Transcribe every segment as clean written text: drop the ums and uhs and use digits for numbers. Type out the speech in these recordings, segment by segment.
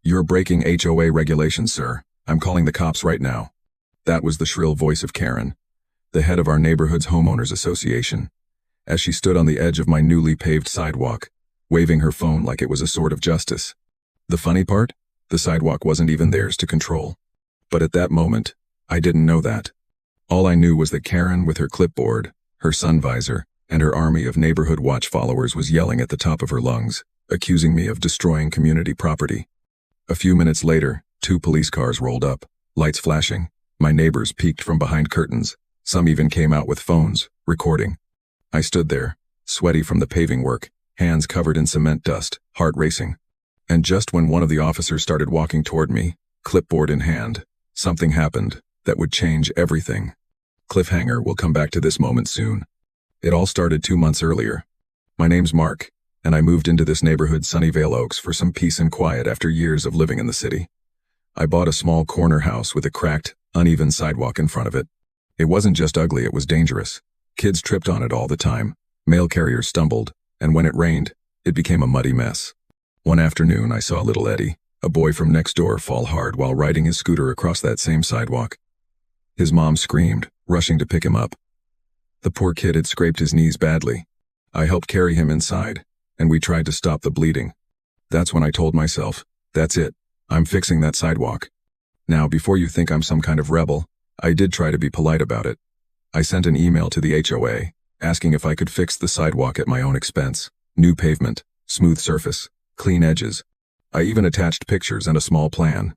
"You're breaking HOA regulations, sir. I'm calling the cops right now." That was the shrill voice of Karen, the head of our neighborhood's homeowners association, as she stood on the edge of my newly paved sidewalk, waving her phone like it was a sword of justice. The funny part? The sidewalk wasn't even theirs to control. But at that moment, I didn't know that. All I knew was that Karen, with her clipboard, her sun visor, and her army of neighborhood watch followers, was yelling at the top of her lungs, accusing me of destroying community property. A few minutes later, 2 police cars rolled up, lights flashing. My neighbors peeked from behind curtains. Some even came out with phones, recording. I stood there, sweaty from the paving work, hands covered in cement dust, heart racing. And just when one of the officers started walking toward me, clipboard in hand, something happened that would change everything. Cliffhanger, will come back to this moment soon. It all started 2 months earlier. My name's Mark, and I moved into this neighborhood, Sunnyvale Oaks, for some peace and quiet after years of living in the city. I bought a small corner house with a cracked, uneven sidewalk in front of it. It wasn't just ugly, it was dangerous. Kids tripped on it all the time, mail carriers stumbled, and when it rained, it became a muddy mess. One afternoon, I saw little Eddie, a boy from next door, fall hard while riding his scooter across that same sidewalk. His mom screamed, rushing to pick him up. The poor kid had scraped his knees badly. I helped carry him inside, and we tried to stop the bleeding. That's when I told myself, that's it, I'm fixing that sidewalk. Now, before you think I'm some kind of rebel, I did try to be polite about it. I sent an email to the HOA, asking if I could fix the sidewalk at my own expense. New pavement, smooth surface, clean edges. I even attached pictures and a small plan.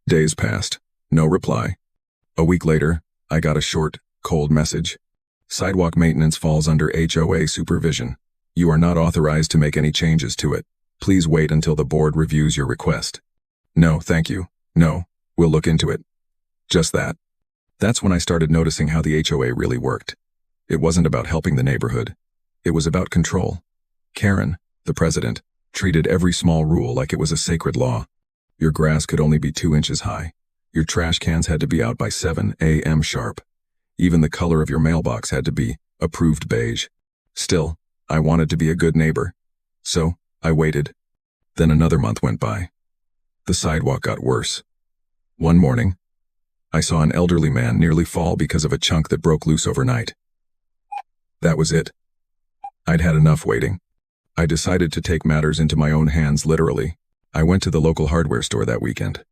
Days passed. No reply. A week later, I got a short, cold message. Sidewalk maintenance falls under HOA supervision. You are not authorized to make any changes to it. Please wait until the board reviews your request. No, thank you. No, we'll look into it. Just that. That's when I started noticing how the HOA really worked. It wasn't about helping the neighborhood. It was about control. Karen, the president, treated every small rule like it was a sacred law. Your grass could only be 2 inches high. Your trash cans had to be out by 7 a.m. sharp. Even the color of your mailbox had to be approved beige. Still, I wanted to be a good neighbor. So, I waited. Then another month went by. The sidewalk got worse. One morning, I saw an elderly man nearly fall because of a chunk that broke loose overnight. That was it. I'd had enough waiting. I decided to take matters into my own hands, literally. I went to the local hardware store that weekend.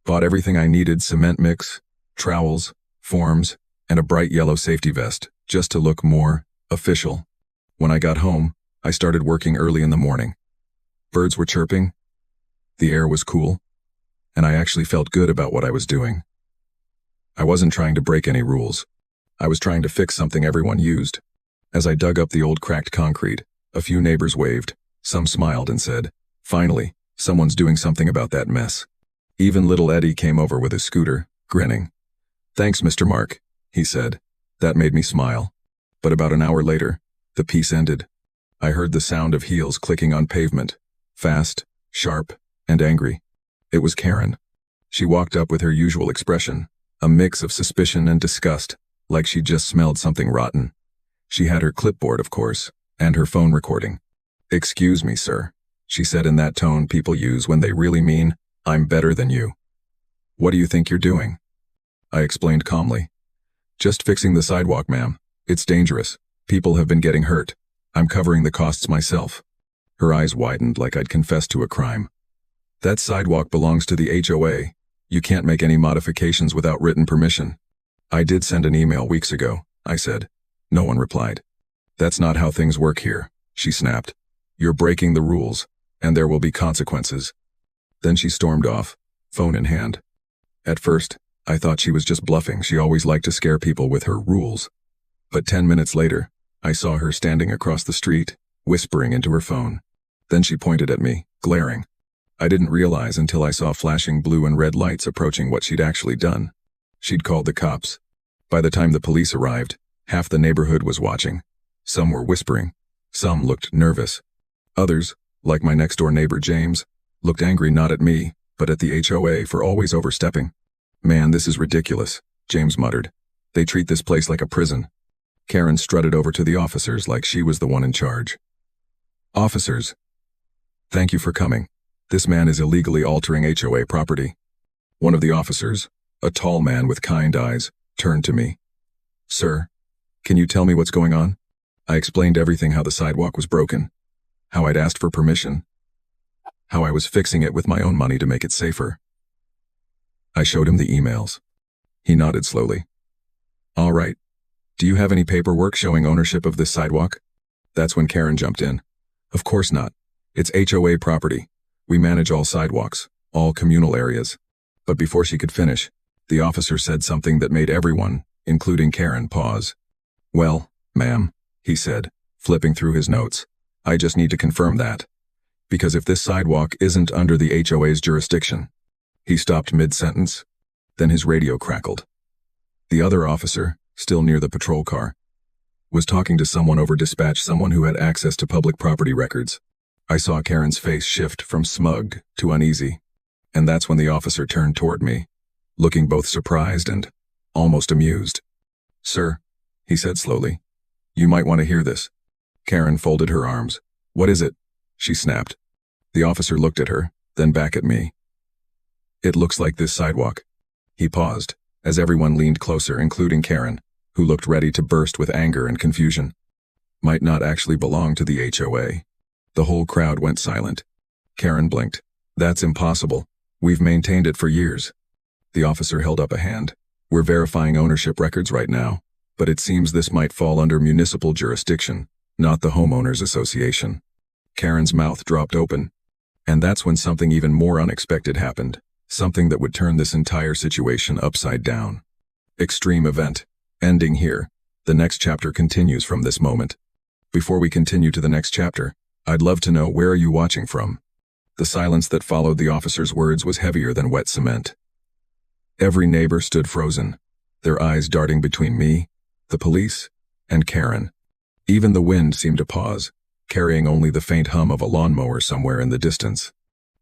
Bought everything I needed: cement mix, trowels, forms, and a bright yellow safety vest, just to look more official. When I got home, I started working early in the morning. Birds were chirping. The air was cool. And I actually felt good about what I was doing. I wasn't trying to break any rules. I was trying to fix something everyone used. As I dug up the old cracked concrete, a few neighbors waved. Some smiled and said, "Finally, someone's doing something about that mess." Even little Eddie came over with his scooter, grinning. "Thanks, Mr. Mark," he said. That made me smile. But about an hour later, the piece ended. I heard the sound of heels clicking on pavement, fast, sharp, and angry. It was Karen. She walked up with her usual expression, a mix of suspicion and disgust, like she'd just smelled something rotten. She had her clipboard, of course, and her phone recording. "Excuse me, sir," she said in that tone people use when they really mean, "I'm better than you." "What do you think you're doing?" I explained calmly. "Just fixing the sidewalk, ma'am. It's dangerous. People have been getting hurt. I'm covering the costs myself." Her eyes widened like I'd confessed to a crime. "That sidewalk belongs to the HOA. You can't make any modifications without written permission." "I did send an email weeks ago," I said. No one replied. "That's not how things work here," she snapped. "You're breaking the rules, and there will be consequences." Then she stormed off, phone in hand. At first, I thought she was just bluffing. She always liked to scare people with her rules. But 10 minutes later, I saw her standing across the street, whispering into her phone. Then she pointed at me, glaring. I didn't realize until I saw flashing blue and red lights approaching what she'd actually done. She'd called the cops. By the time the police arrived, half the neighborhood was watching. Some were whispering. Some looked nervous. Others, like my next-door neighbor James, looked angry not at me, but at the HOA for always overstepping. "Man, this is ridiculous," James muttered. "They treat this place like a prison." Karen strutted over to the officers like she was the one in charge. "Officers, thank you for coming. This man is illegally altering HOA property. One of the officers, a tall man with kind eyes, turned to me. Sir, can you tell me what's going on? I explained everything, how the sidewalk was broken, how I'd asked for permission, how I was fixing it with my own money to make it safer. I showed him the emails. He nodded slowly. All right. Do you have any paperwork showing ownership of this sidewalk? That's when Karen jumped in. Of course not. It's HOA property. We manage all sidewalks, all communal areas. But before she could finish, the officer said something that made everyone, including Karen, pause. Well, ma'am, he said, flipping through his notes, I just need to confirm that. Because if this sidewalk isn't under the HOA's jurisdiction. He stopped mid-sentence. Then his radio crackled. The other officer, still near the patrol car, was talking to someone over dispatch, someone who had access to public property records. I saw Karen's face shift from smug to uneasy, and that's when the officer turned toward me, looking both surprised and almost amused. Sir, he said slowly, you might want to hear this. Karen folded her arms. What is it? She snapped. The officer looked at her, then back at me. It looks like this sidewalk. He paused, as everyone leaned closer, including Karen, who looked ready to burst with anger and confusion. Might not actually belong to the HOA. The whole crowd went silent. Karen blinked. That's impossible. We've maintained it for years. The officer held up a hand. We're verifying ownership records right now, but it seems this might fall under municipal jurisdiction, not the homeowners association. Karen's mouth dropped open. And that's when something even more unexpected happened. Something that would turn this entire situation upside down. Extreme event. Ending here. The next chapter continues from this moment. Before we continue to the next chapter, I'd love to know, where are you watching from? The silence that followed the officer's words was heavier than wet cement. Every neighbor stood frozen, their eyes darting between me, the police, and Karen. Even the wind seemed to pause, carrying only the faint hum of a lawnmower somewhere in the distance.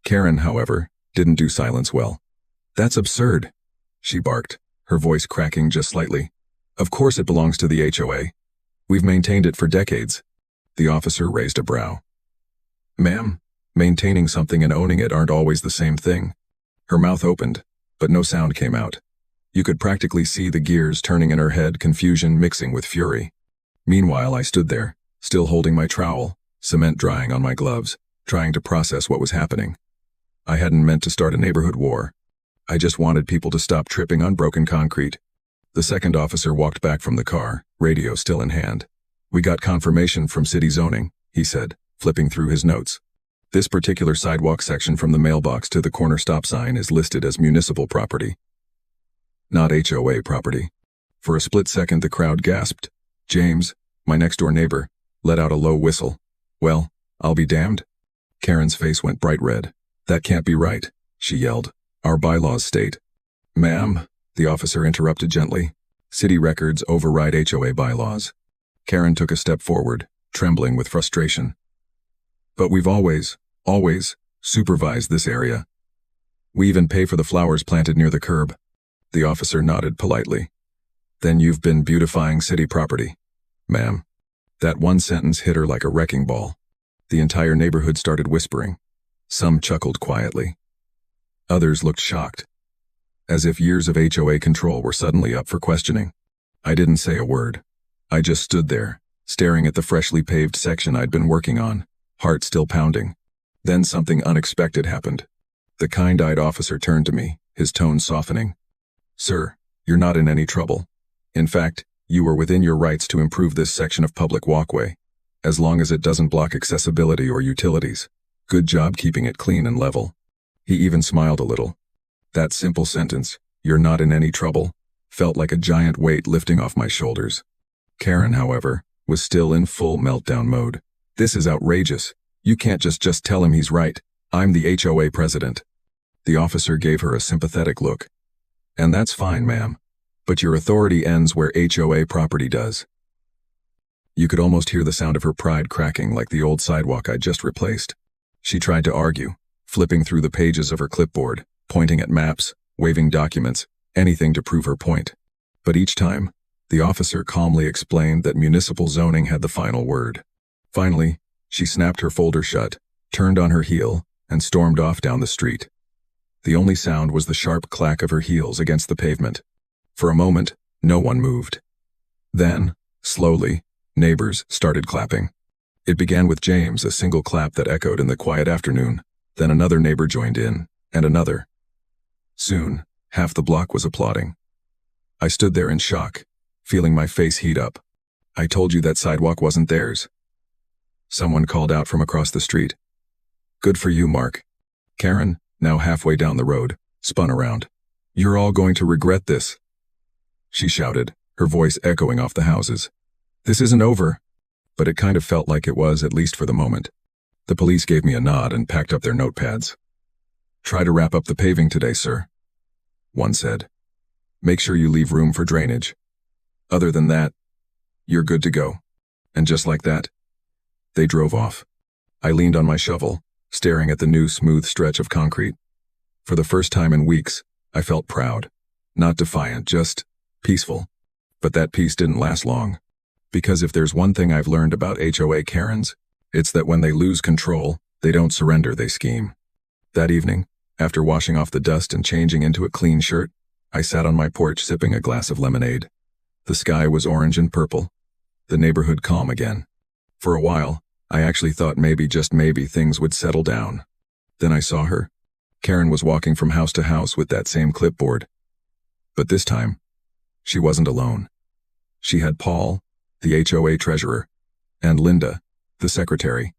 Karen, however, didn't do silence well. That's absurd, she barked, her voice cracking just slightly. Of course it belongs to the HOA. We've maintained it for decades. The officer raised a brow. Ma'am, maintaining something and owning it aren't always the same thing. Her mouth opened, but no sound came out. You could practically see the gears turning in her head, confusion mixing with fury. Meanwhile, I stood there, still holding my trowel, cement drying on my gloves, trying to process what was happening. I hadn't meant to start a neighborhood war. I just wanted people to stop tripping on broken concrete. The second officer walked back from the car, radio still in hand. We got confirmation from city zoning, he said, flipping through his notes. This particular sidewalk section from the mailbox to the corner stop sign is listed as municipal property, not HOA property. For a split second the crowd gasped. James, my next-door neighbor, let out a low whistle. Well, I'll be damned. Karen's face went bright red. That can't be right, she yelled. Our bylaws state. Ma'am, the officer interrupted gently. City records override HOA bylaws. Karen took a step forward, trembling with frustration. But we've always supervised this area. We even pay for the flowers planted near the curb. The officer nodded politely. Then you've been beautifying city property, ma'am. That one sentence hit her like a wrecking ball. The entire neighborhood started whispering. Some chuckled quietly. Others looked shocked, as if years of HOA control were suddenly up for questioning. I didn't say a word. I just stood there, staring at the freshly paved section I'd been working on, heart still pounding. Then something unexpected happened. The kind-eyed officer turned to me, his tone softening. Sir, you're not in any trouble. In fact, you are within your rights to improve this section of public walkway, as long as it doesn't block accessibility or utilities. Good job keeping it clean and level. He even smiled a little. That simple sentence, you're not in any trouble, felt like a giant weight lifting off my shoulders. Karen, however, was still in full meltdown mode. This is outrageous. You can't just tell him he's right. I'm the HOA president. The officer gave her a sympathetic look. And that's fine, ma'am. But your authority ends where HOA property does. You could almost hear the sound of her pride cracking like the old sidewalk I'd just replaced. She tried to argue, flipping through the pages of her clipboard, pointing at maps, waving documents, anything to prove her point. But each time, the officer calmly explained that municipal zoning had the final word. Finally, she snapped her folder shut, turned on her heel, and stormed off down the street. The only sound was the sharp clack of her heels against the pavement. For a moment, no one moved. Then, slowly, neighbors started clapping. It began with James, a single clap that echoed in the quiet afternoon. Then another neighbor joined in, and another. Soon, half the block was applauding. I stood there in shock, feeling my face heat up. "I told you that sidewalk wasn't theirs." Someone called out from across the street. "Good for you, Mark." Karen, now halfway down the road, spun around. "You're all going to regret this," she shouted, her voice echoing off the houses. "This isn't over." But it kind of felt like it was, at least for the moment. The police gave me a nod and packed up their notepads. "Try to wrap up the paving today, sir," one said. "Make sure you leave room for drainage. Other than that, you're good to go." And just like that, they drove off. I leaned on my shovel, staring at the new smooth stretch of concrete. For the first time in weeks, I felt proud. Not defiant, just peaceful. But that peace didn't last long. Because if there's one thing I've learned about HOA Karens, it's that when they lose control, they don't surrender, they scheme. That evening, after washing off the dust and changing into a clean shirt, I sat on my porch sipping a glass of lemonade. The sky was orange and purple. The neighborhood calm again. For a while, I actually thought maybe, just maybe, things would settle down. Then I saw her. Karen was walking from house to house with that same clipboard. But this time, she wasn't alone. She had Paul, the HOA treasurer, and Linda, the secretary,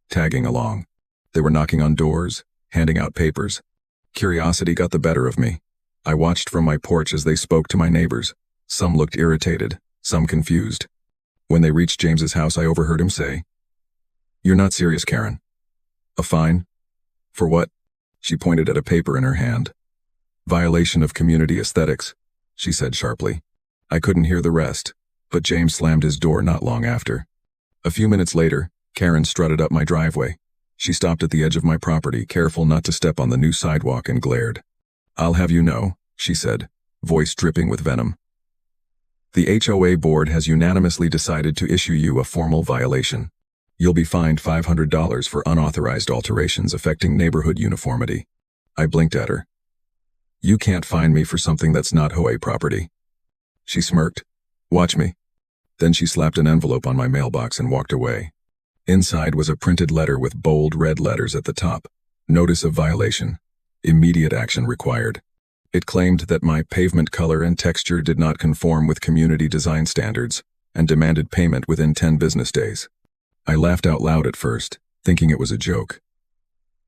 tagging along. They were knocking on doors, handing out papers. Curiosity got the better of me. I watched from my porch as they spoke to my neighbors. Some looked irritated, some confused. When they reached James's house, I overheard him say, "You're not serious, Karen." "A fine? For what?" She pointed at a paper in her hand. "Violation of community aesthetics," she said sharply. I couldn't hear the rest, but James slammed his door not long after. A few minutes later, Karen strutted up my driveway. She stopped at the edge of my property, careful not to step on the new sidewalk, and glared. "I'll have you know," she said, voice dripping with venom. "The HOA board has unanimously decided to issue you a formal violation. You'll be fined $500 for unauthorized alterations affecting neighborhood uniformity." I blinked at her. "You can't fine me for something that's not HOA property." She smirked. "Watch me." Then she slapped an envelope on my mailbox and walked away. Inside was a printed letter with bold red letters at the top. Notice of violation. Immediate action required. It claimed that my pavement color and texture did not conform with community design standards and demanded payment within 10 business days. I laughed out loud at first, thinking it was a joke.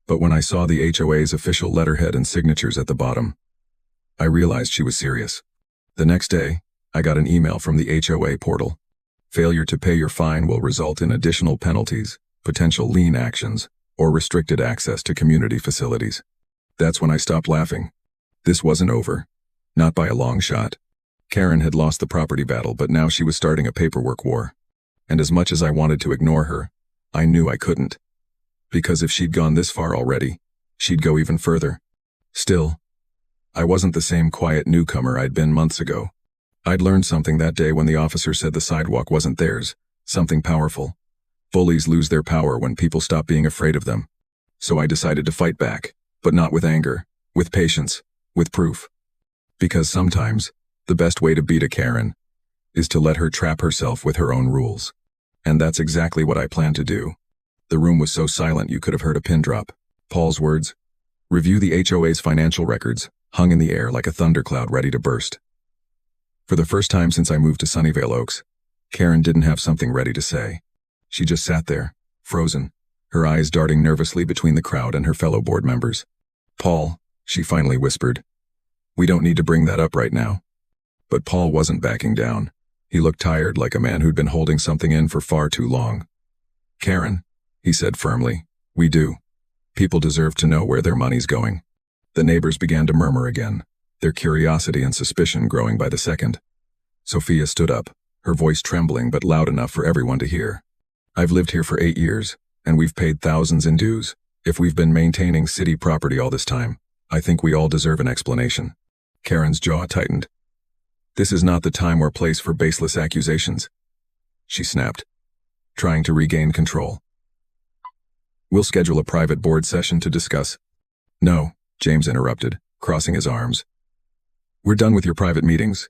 But when I saw the HOA's official letterhead and signatures at the bottom, I realized she was serious. The next day, I got an email from the HOA portal. Failure to pay your fine will result in additional penalties, potential lien actions, or restricted access to community facilities. That's when I stopped laughing. This wasn't over. Not by a long shot. Karen had lost the property battle, but now she was starting a paperwork war. And as much as I wanted to ignore her, I knew I couldn't. Because if she'd gone this far already, she'd go even further. Still, I wasn't the same quiet newcomer I'd been months ago. I'd learned something that day when the officer said the sidewalk wasn't theirs, something powerful. Bullies lose their power when people stop being afraid of them. So I decided to fight back, but not with anger, with patience, with proof. Because sometimes, the best way to beat a Karen is to let her trap herself with her own rules. And that's exactly what I plan to do. The room was so silent you could have heard a pin drop. Paul's words, "Review the HOA's financial records," hung in the air like a thundercloud ready to burst. For the first time since I moved to Sunnyvale Oaks, Karen didn't have something ready to say. She just sat there, frozen, her eyes darting nervously between the crowd and her fellow board members. "Paul," she finally whispered, "we don't need to bring that up right now." But Paul wasn't backing down. He looked tired, like a man who'd been holding something in for far too long. "Karen," he said firmly, "we do. People deserve to know where their money's going." The neighbors began to murmur again, their curiosity and suspicion growing by the second. Sophia stood up, her voice trembling but loud enough for everyone to hear. "I've lived here for 8 years, and we've paid thousands in dues. If we've been maintaining city property all this time, I think we all deserve an explanation." Karen's jaw tightened. "This is not the time or place for baseless accusations," she snapped, trying to regain control. We'll schedule a private board session to discuss. No, James interrupted, crossing his arms. We're done with your private meetings.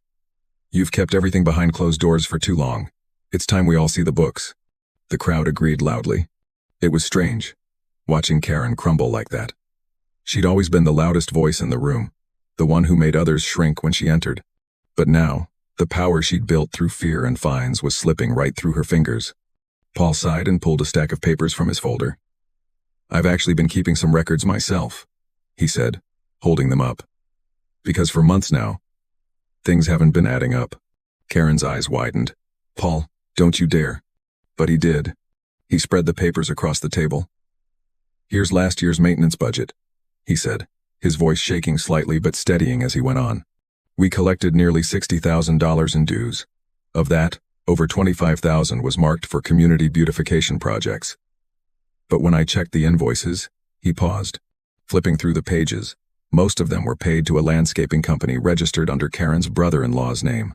You've kept everything behind closed doors for too long. It's time we all see the books. The crowd agreed loudly. It was strange, watching Karen crumble like that. She'd always been the loudest voice in the room, the one who made others shrink when she entered. But now, the power she'd built through fear and fines was slipping right through her fingers. Paul sighed and pulled a stack of papers from his folder. I've actually been keeping some records myself, he said, holding them up. Because for months now, things haven't been adding up. Karen's eyes widened. Paul, don't you dare. But he did. He spread the papers across the table. Here's last year's maintenance budget, he said, his voice shaking slightly but steadying as he went on. We collected nearly $60,000 in dues. Of that, over $25,000 was marked for community beautification projects. But when I checked the invoices, he paused. Flipping through the pages, most of them were paid to a landscaping company registered under Karen's brother-in-law's name.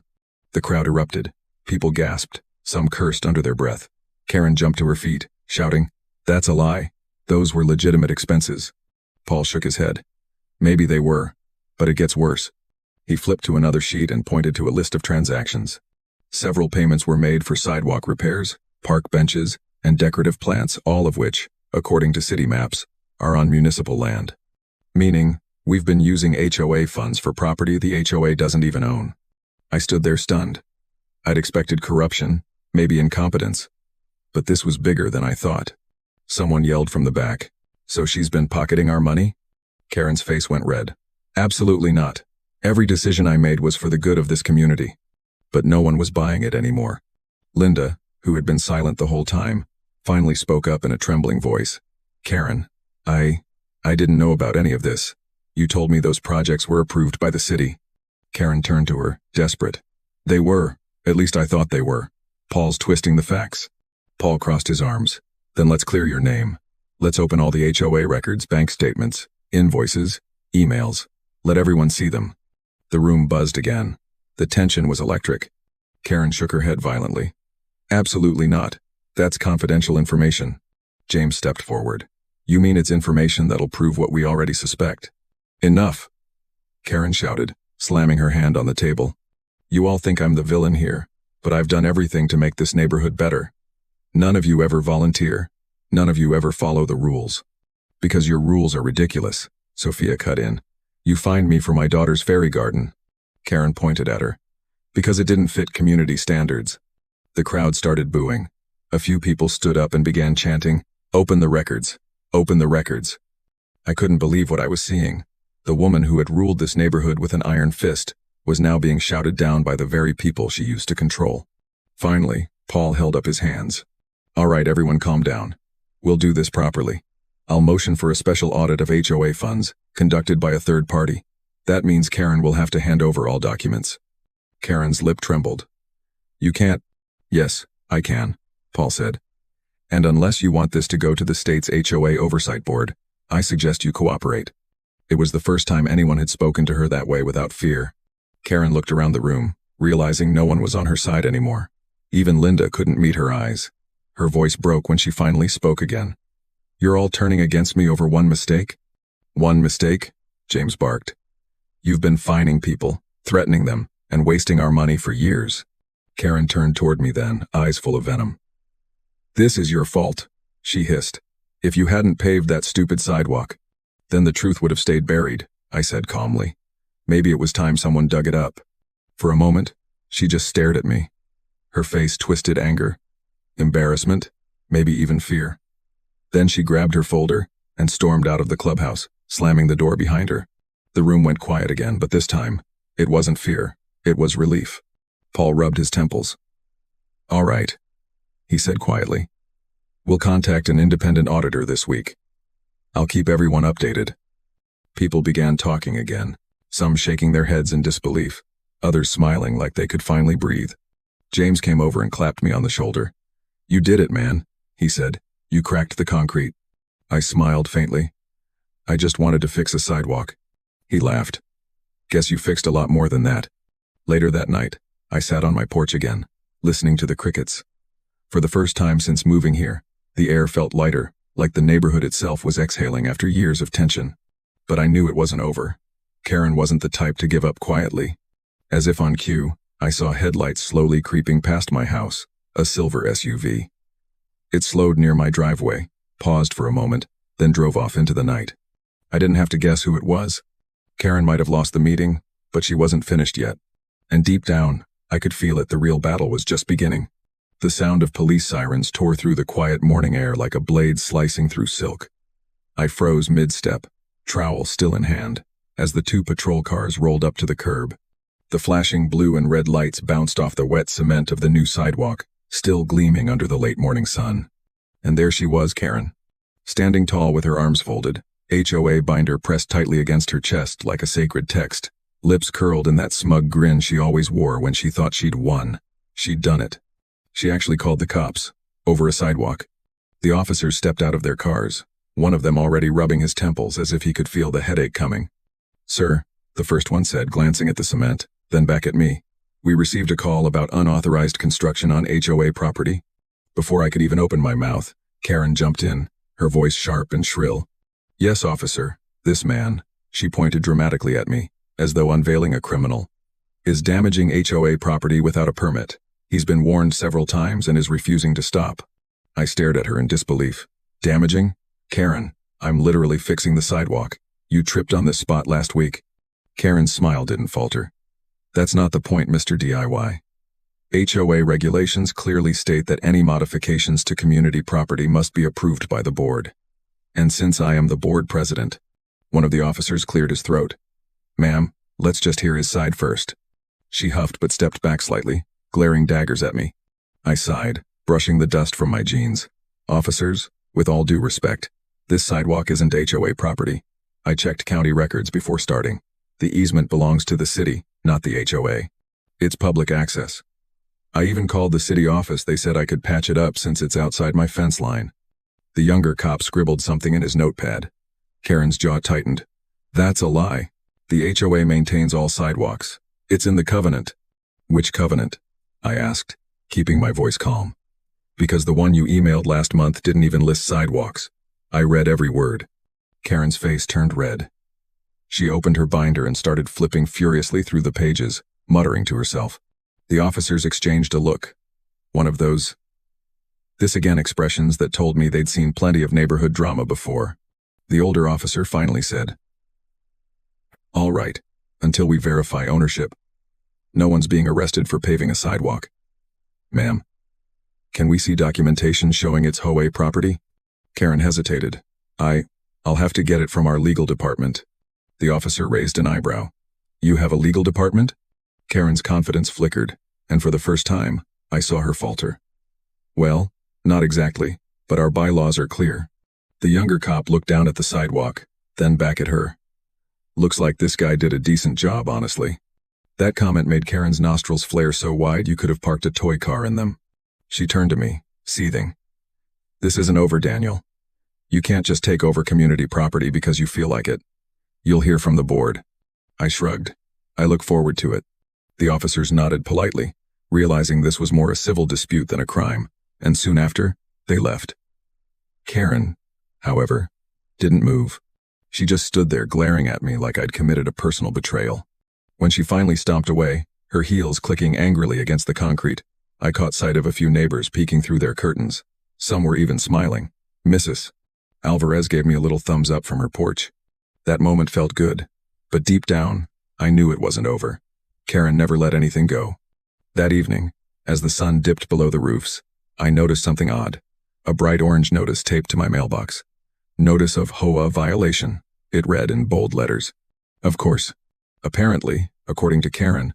The crowd erupted. People gasped. Some cursed under their breath. Karen jumped to her feet, shouting, That's a lie. Those were legitimate expenses. Paul shook his head. Maybe they were, but it gets worse. He flipped to another sheet and pointed to a list of transactions. Several payments were made for sidewalk repairs, park benches, and decorative plants, all of which, according to city maps, are on municipal land. Meaning, we've been using HOA funds for property the HOA doesn't even own. I stood there stunned. I'd expected corruption, maybe incompetence. But this was bigger than I thought. Someone yelled from the back, So she's been pocketing our money? Karen's face went red. Absolutely not. Every decision I made was for the good of this community. But no one was buying it anymore. Linda, who had been silent the whole time, finally spoke up in a trembling voice. Karen, I didn't know about any of this. You told me those projects were approved by the city. Karen turned to her, desperate. They were. At least I thought they were. Paul's twisting the facts. Paul crossed his arms. Then let's clear your name. Let's open all the HOA records, bank statements, invoices, emails. Let everyone see them. The room buzzed again. The tension was electric. Karen shook her head violently. Absolutely not. That's confidential information. James stepped forward. You mean it's information that'll prove what we already suspect? Enough! Karen shouted, slamming her hand on the table. You all think I'm the villain here, but I've done everything to make this neighborhood better. None of you ever volunteer. None of you ever follow the rules. Because your rules are ridiculous, Sophia cut in. You fined me for my daughter's fairy garden. Karen pointed at her. Because it didn't fit community standards. The crowd started booing. A few people stood up and began chanting, Open the records. Open the records. I couldn't believe what I was seeing. The woman who had ruled this neighborhood with an iron fist was now being shouted down by the very people she used to control. Finally, Paul held up his hands. All right, everyone calm down. We'll do this properly. I'll motion for a special audit of HOA funds, conducted by a third party. That means Karen will have to hand over all documents. Karen's lip trembled. You can't. Yes, I can, Paul said. And unless you want this to go to the state's HOA oversight board, I suggest you cooperate. It was the first time anyone had spoken to her that way without fear. Karen looked around the room, realizing no one was on her side anymore. Even Linda couldn't meet her eyes. Her voice broke when she finally spoke again. You're all turning against me over one mistake? One mistake? James barked. You've been fining people, threatening them, and wasting our money for years. Karen turned toward me then, eyes full of venom. This is your fault, she hissed. If you hadn't paved that stupid sidewalk, then the truth would have stayed buried, I said calmly. Maybe it was time someone dug it up. For a moment, she just stared at me. Her face twisted anger, embarrassment, maybe even fear. Then she grabbed her folder and stormed out of the clubhouse, slamming the door behind her. The room went quiet again, but this time, it wasn't fear, it was relief. Paul rubbed his temples. All right, he said quietly. We'll contact an independent auditor this week. I'll keep everyone updated. People began talking again, some shaking their heads in disbelief, others smiling like they could finally breathe. James came over and clapped me on the shoulder. You did it, man, he said. You cracked the concrete. I smiled faintly. I just wanted to fix a sidewalk. He laughed. Guess you fixed a lot more than that. Later that night, I sat on my porch again, listening to the crickets. For the first time since moving here, the air felt lighter, like the neighborhood itself was exhaling after years of tension. But I knew it wasn't over. Karen wasn't the type to give up quietly. As if on cue, I saw headlights slowly creeping past my house, a silver SUV. It slowed near my driveway, paused for a moment, then drove off into the night. I didn't have to guess who it was. Karen might have lost the meeting, but she wasn't finished yet. And deep down, I could feel it, the real battle was just beginning. The sound of police sirens tore through the quiet morning air like a blade slicing through silk. I froze mid-step, trowel still in hand, as the 2 patrol cars rolled up to the curb. The flashing blue and red lights bounced off the wet cement of the new sidewalk, still gleaming under the late morning sun. And there she was, Karen. Standing tall with her arms folded, HOA binder pressed tightly against her chest like a sacred text, lips curled in that smug grin she always wore when she thought she'd won. She'd done it. She actually called the cops, over a sidewalk. The officers stepped out of their cars, one of them already rubbing his temples as if he could feel the headache coming. "Sir," the first one said, glancing at the cement, then back at me. "We received a call about unauthorized construction on HOA property." Before I could even open my mouth, Karen jumped in, her voice sharp and shrill. "Yes, officer, this man," she pointed dramatically at me, as though unveiling a criminal, "is damaging HOA property without a permit. He's been warned several times and is refusing to stop." I stared at her in disbelief. "Damaging? Karen, I'm literally fixing the sidewalk. You tripped on this spot last week." Karen's smile didn't falter. "That's not the point, Mr. DIY. HOA regulations clearly state that any modifications to community property must be approved by the board. And since I am the board president," one of the officers cleared his throat. "Ma'am, let's just hear his side first." She huffed but stepped back slightly, glaring daggers at me. I sighed, brushing the dust from my jeans. "Officers, with all due respect, this sidewalk isn't HOA property. I checked county records before starting. The easement belongs to the city, not the HOA. It's public access. I even called the city office. They said I could patch it up since it's outside my fence line." The younger cop scribbled something in his notepad. Karen's jaw tightened. "That's a lie. The HOA maintains all sidewalks. It's in the covenant." "Which covenant?" I asked, keeping my voice calm. "Because the one you emailed last month didn't even list sidewalks." I read every word. Karen's face turned red. She opened her binder and started flipping furiously through the pages, muttering to herself. The officers exchanged a look. One of those "this again" expressions that told me they'd seen plenty of neighborhood drama before. The older officer finally said, "All right, until we verify ownership. No one's being arrested for paving a sidewalk. Ma'am, can we see documentation showing it's HOA property?" Karen hesitated. I'll have to get it from our legal department." The officer raised an eyebrow. "You have a legal department?" Karen's confidence flickered, and for the first time, I saw her falter. "Well, not exactly, but our bylaws are clear." The younger cop looked down at the sidewalk, then back at her. "Looks like this guy did a decent job, honestly." That comment made Karen's nostrils flare so wide you could have parked a toy car in them. She turned to me, seething. "This isn't over, Daniel. You can't just take over community property because you feel like it. You'll hear from the board." I shrugged. "I look forward to it." The officers nodded politely, realizing this was more a civil dispute than a crime, and soon after, they left. Karen, however, didn't move. She just stood there glaring at me like I'd committed a personal betrayal. When she finally stomped away, her heels clicking angrily against the concrete, I caught sight of a few neighbors peeking through their curtains. Some were even smiling. Mrs. Alvarez gave me a little thumbs up from her porch. That moment felt good, but deep down, I knew it wasn't over. Karen never let anything go. That evening, as the sun dipped below the roofs, I noticed something odd. A bright orange notice taped to my mailbox. "Notice of HOA violation," it read in bold letters. Of course, apparently, according to Karen,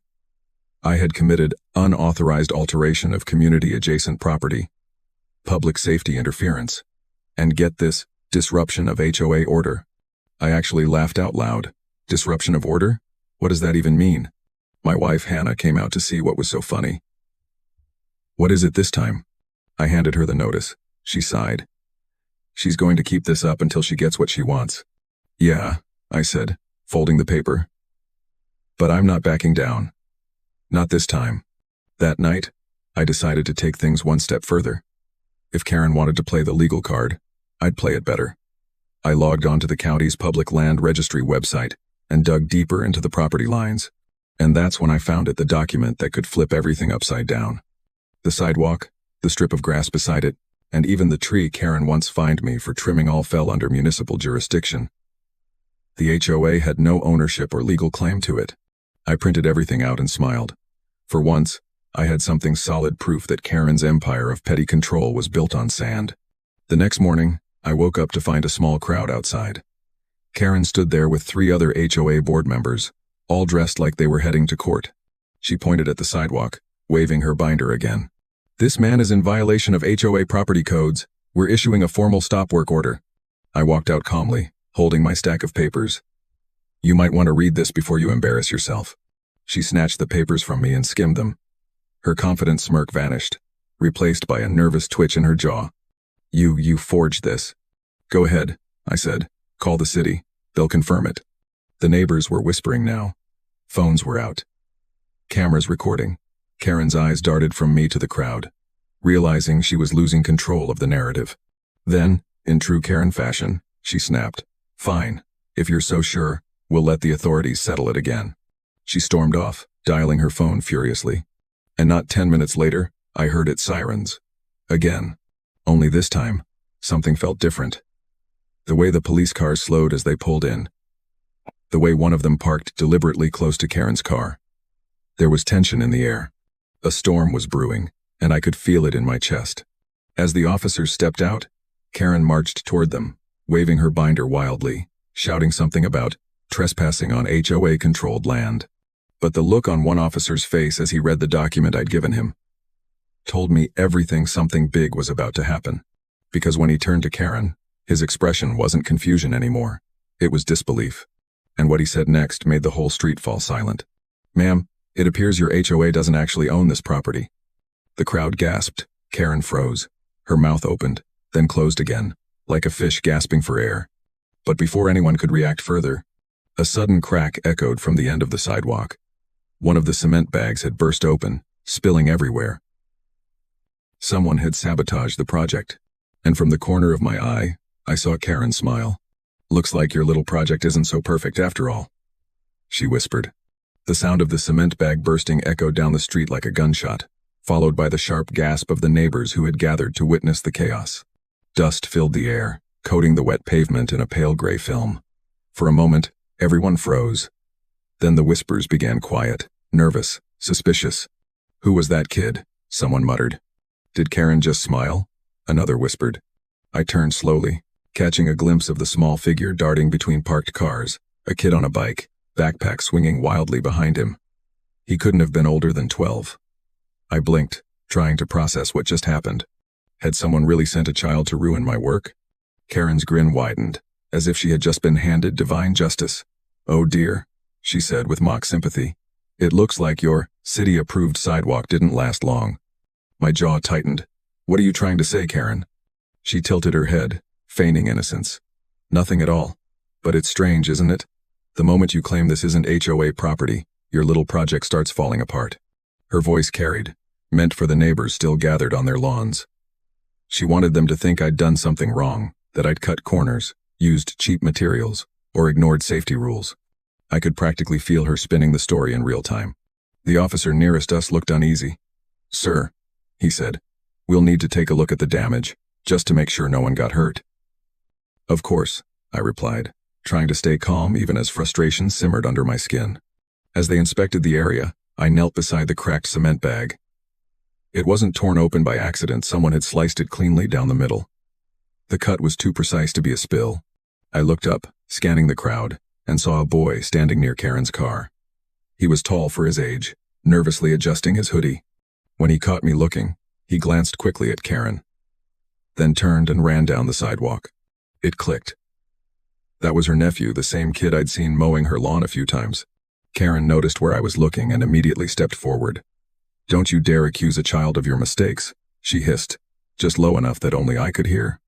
I had committed unauthorized alteration of community-adjacent property, public safety interference, and get this, disruption of HOA order. I actually laughed out loud. Disruption of order? What does that even mean? My wife Hannah came out to see what was so funny. "What is it this time?" I handed her the notice. She sighed. "She's going to keep this up until she gets what she wants." "Yeah," I said, folding the paper. "But I'm not backing down. Not this time." That night, I decided to take things one step further. If Karen wanted to play the legal card, I'd play it better. I logged onto the county's public land registry website and dug deeper into the property lines. And that's when I found the document that could flip everything upside down. The sidewalk, the strip of grass beside it, and even the tree Karen once fined me for trimming all fell under municipal jurisdiction. The HOA had no ownership or legal claim to it. I printed everything out and smiled. For once, I had something solid proof that Karen's empire of petty control was built on sand. The next morning, I woke up to find a small crowd outside. Karen stood there with 3 other HOA board members, all dressed like they were heading to court. She pointed at the sidewalk, waving her binder again. "This man is in violation of HOA property codes. We're issuing a formal stop work order." I walked out calmly, holding my stack of papers. "You might want to read this before you embarrass yourself." She snatched the papers from me and skimmed them. Her confident smirk vanished, replaced by a nervous twitch in her jaw. You forged this." "Go ahead," I said. "Call the city. They'll confirm it." The neighbors were whispering now. Phones were out. Cameras recording. Karen's eyes darted from me to the crowd, realizing she was losing control of the narrative. Then, in true Karen fashion, she snapped, "Fine. If you're so sure, we'll let the authorities settle it again." She stormed off, dialing her phone furiously. And not 10 minutes later, I heard its sirens. Again. Only this time, something felt different. The way the police cars slowed as they pulled in. The way one of them parked deliberately close to Karen's car. There was tension in the air. A storm was brewing, and I could feel it in my chest. As the officers stepped out, Karen marched toward them, waving her binder wildly, shouting something about trespassing on HOA-controlled land. But the look on one officer's face as he read the document I'd given him told me something big was about to happen. Because when he turned to Karen, his expression wasn't confusion anymore. It was disbelief. And what he said next made the whole street fall silent. "Ma'am, it appears your HOA doesn't actually own this property." The crowd gasped. Karen froze. Her mouth opened, then closed again, like a fish gasping for air. But before anyone could react further, a sudden crack echoed from the end of the sidewalk. One of the cement bags had burst open, spilling everywhere. Someone had sabotaged the project. And from the corner of my eye, I saw Karen smile. "Looks like your little project isn't so perfect after all," she whispered. The sound of the cement bag bursting echoed down the street like a gunshot, followed by the sharp gasp of the neighbors who had gathered to witness the chaos. Dust filled the air, coating the wet pavement in a pale gray film. For a moment, everyone froze. Then the whispers began quiet, nervous, suspicious. "Who was that kid?" someone muttered. "Did Karen just smile?" another whispered. I turned slowly, catching a glimpse of the small figure darting between parked cars, a kid on a bike, backpack swinging wildly behind him. He couldn't have been older than 12. I blinked, trying to process what just happened. Had someone really sent a child to ruin my work? Karen's grin widened, as if she had just been handed divine justice. "Oh dear," she said with mock sympathy. "It looks like your city-approved sidewalk didn't last long." My jaw tightened. "What are you trying to say, Karen?" She tilted her head, feigning innocence. "Nothing at all. But it's strange, isn't it? The moment you claim this isn't HOA property, your little project starts falling apart." Her voice carried, meant for the neighbors still gathered on their lawns. She wanted them to think I'd done something wrong, that I'd cut corners, used cheap materials, or ignored safety rules. I could practically feel her spinning the story in real time. The officer nearest us looked uneasy. "Sir," he said, "we'll need to take a look at the damage, just to make sure no one got hurt." "Of course," I replied, trying to stay calm even as frustration simmered under my skin. As they inspected the area, I knelt beside the cracked cement bag. It wasn't torn open by accident, someone had sliced it cleanly down the middle. The cut was too precise to be a spill. I looked up, scanning the crowd, and saw a boy standing near Karen's car. He was tall for his age, nervously adjusting his hoodie. When he caught me looking, he glanced quickly at Karen, then turned and ran down the sidewalk. It clicked. That was her nephew, the same kid I'd seen mowing her lawn a few times. Karen noticed where I was looking and immediately stepped forward. "Don't you dare accuse a child of your mistakes," she hissed, just low enough that only I could hear.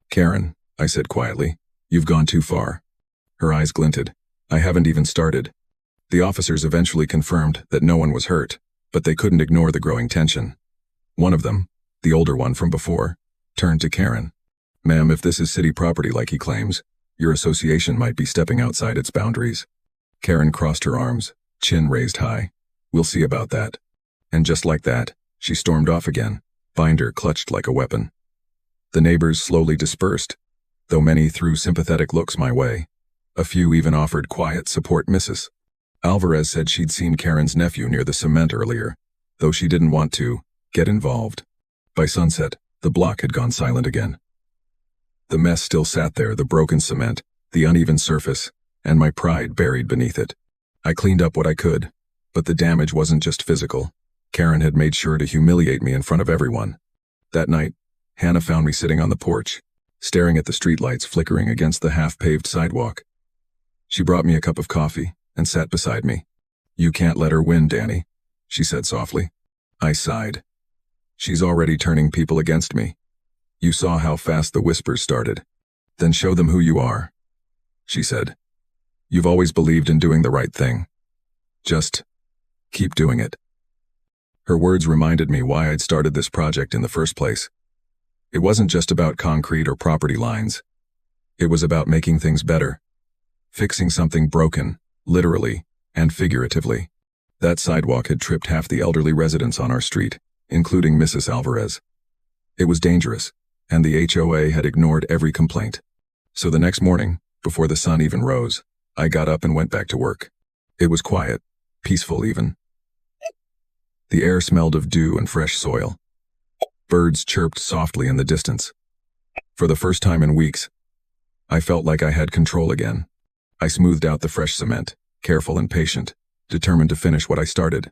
"Karen," I said quietly, "you've gone too far." Her eyes glinted. "I haven't even started." The officers eventually confirmed that no one was hurt, but they couldn't ignore the growing tension. One of them, the older one from before, turned to Karen. Ma'am, if this is city property like he claims, your association might be stepping outside its boundaries. Karen crossed her arms, chin raised high. We'll see about that. And just like that, she stormed off again, binder clutched like a weapon. The neighbors slowly dispersed, though many threw sympathetic looks my way. A few even offered quiet support. Mrs. Alvarez said she'd seen Karen's nephew near the cement earlier, though she didn't want to get involved. By sunset, the block had gone silent again. The mess still sat there, the broken cement, the uneven surface, and my pride buried beneath it. I cleaned up what I could, but the damage wasn't just physical. Karen had made sure to humiliate me in front of everyone. That night, Hannah found me sitting on the porch, staring at the streetlights flickering against the half-paved sidewalk. She brought me a cup of coffee and sat beside me. You can't let her win, Danny, she said softly. I sighed. She's already turning people against me. You saw how fast the whispers started. Then show them who you are, she said. You've always believed in doing the right thing. Just keep doing it. Her words reminded me why I'd started this project in the first place. It wasn't just about concrete or property lines. It was about making things better. Fixing something broken, literally and figuratively. That sidewalk had tripped half the elderly residents on our street, including Mrs. Alvarez. It was dangerous, and the HOA had ignored every complaint. So the next morning, before the sun even rose, I got up and went back to work. It was quiet, peaceful even. The air smelled of dew and fresh soil. Birds chirped softly in the distance. For the first time in weeks, I felt like I had control again. I smoothed out the fresh cement, careful and patient, determined to finish what I started.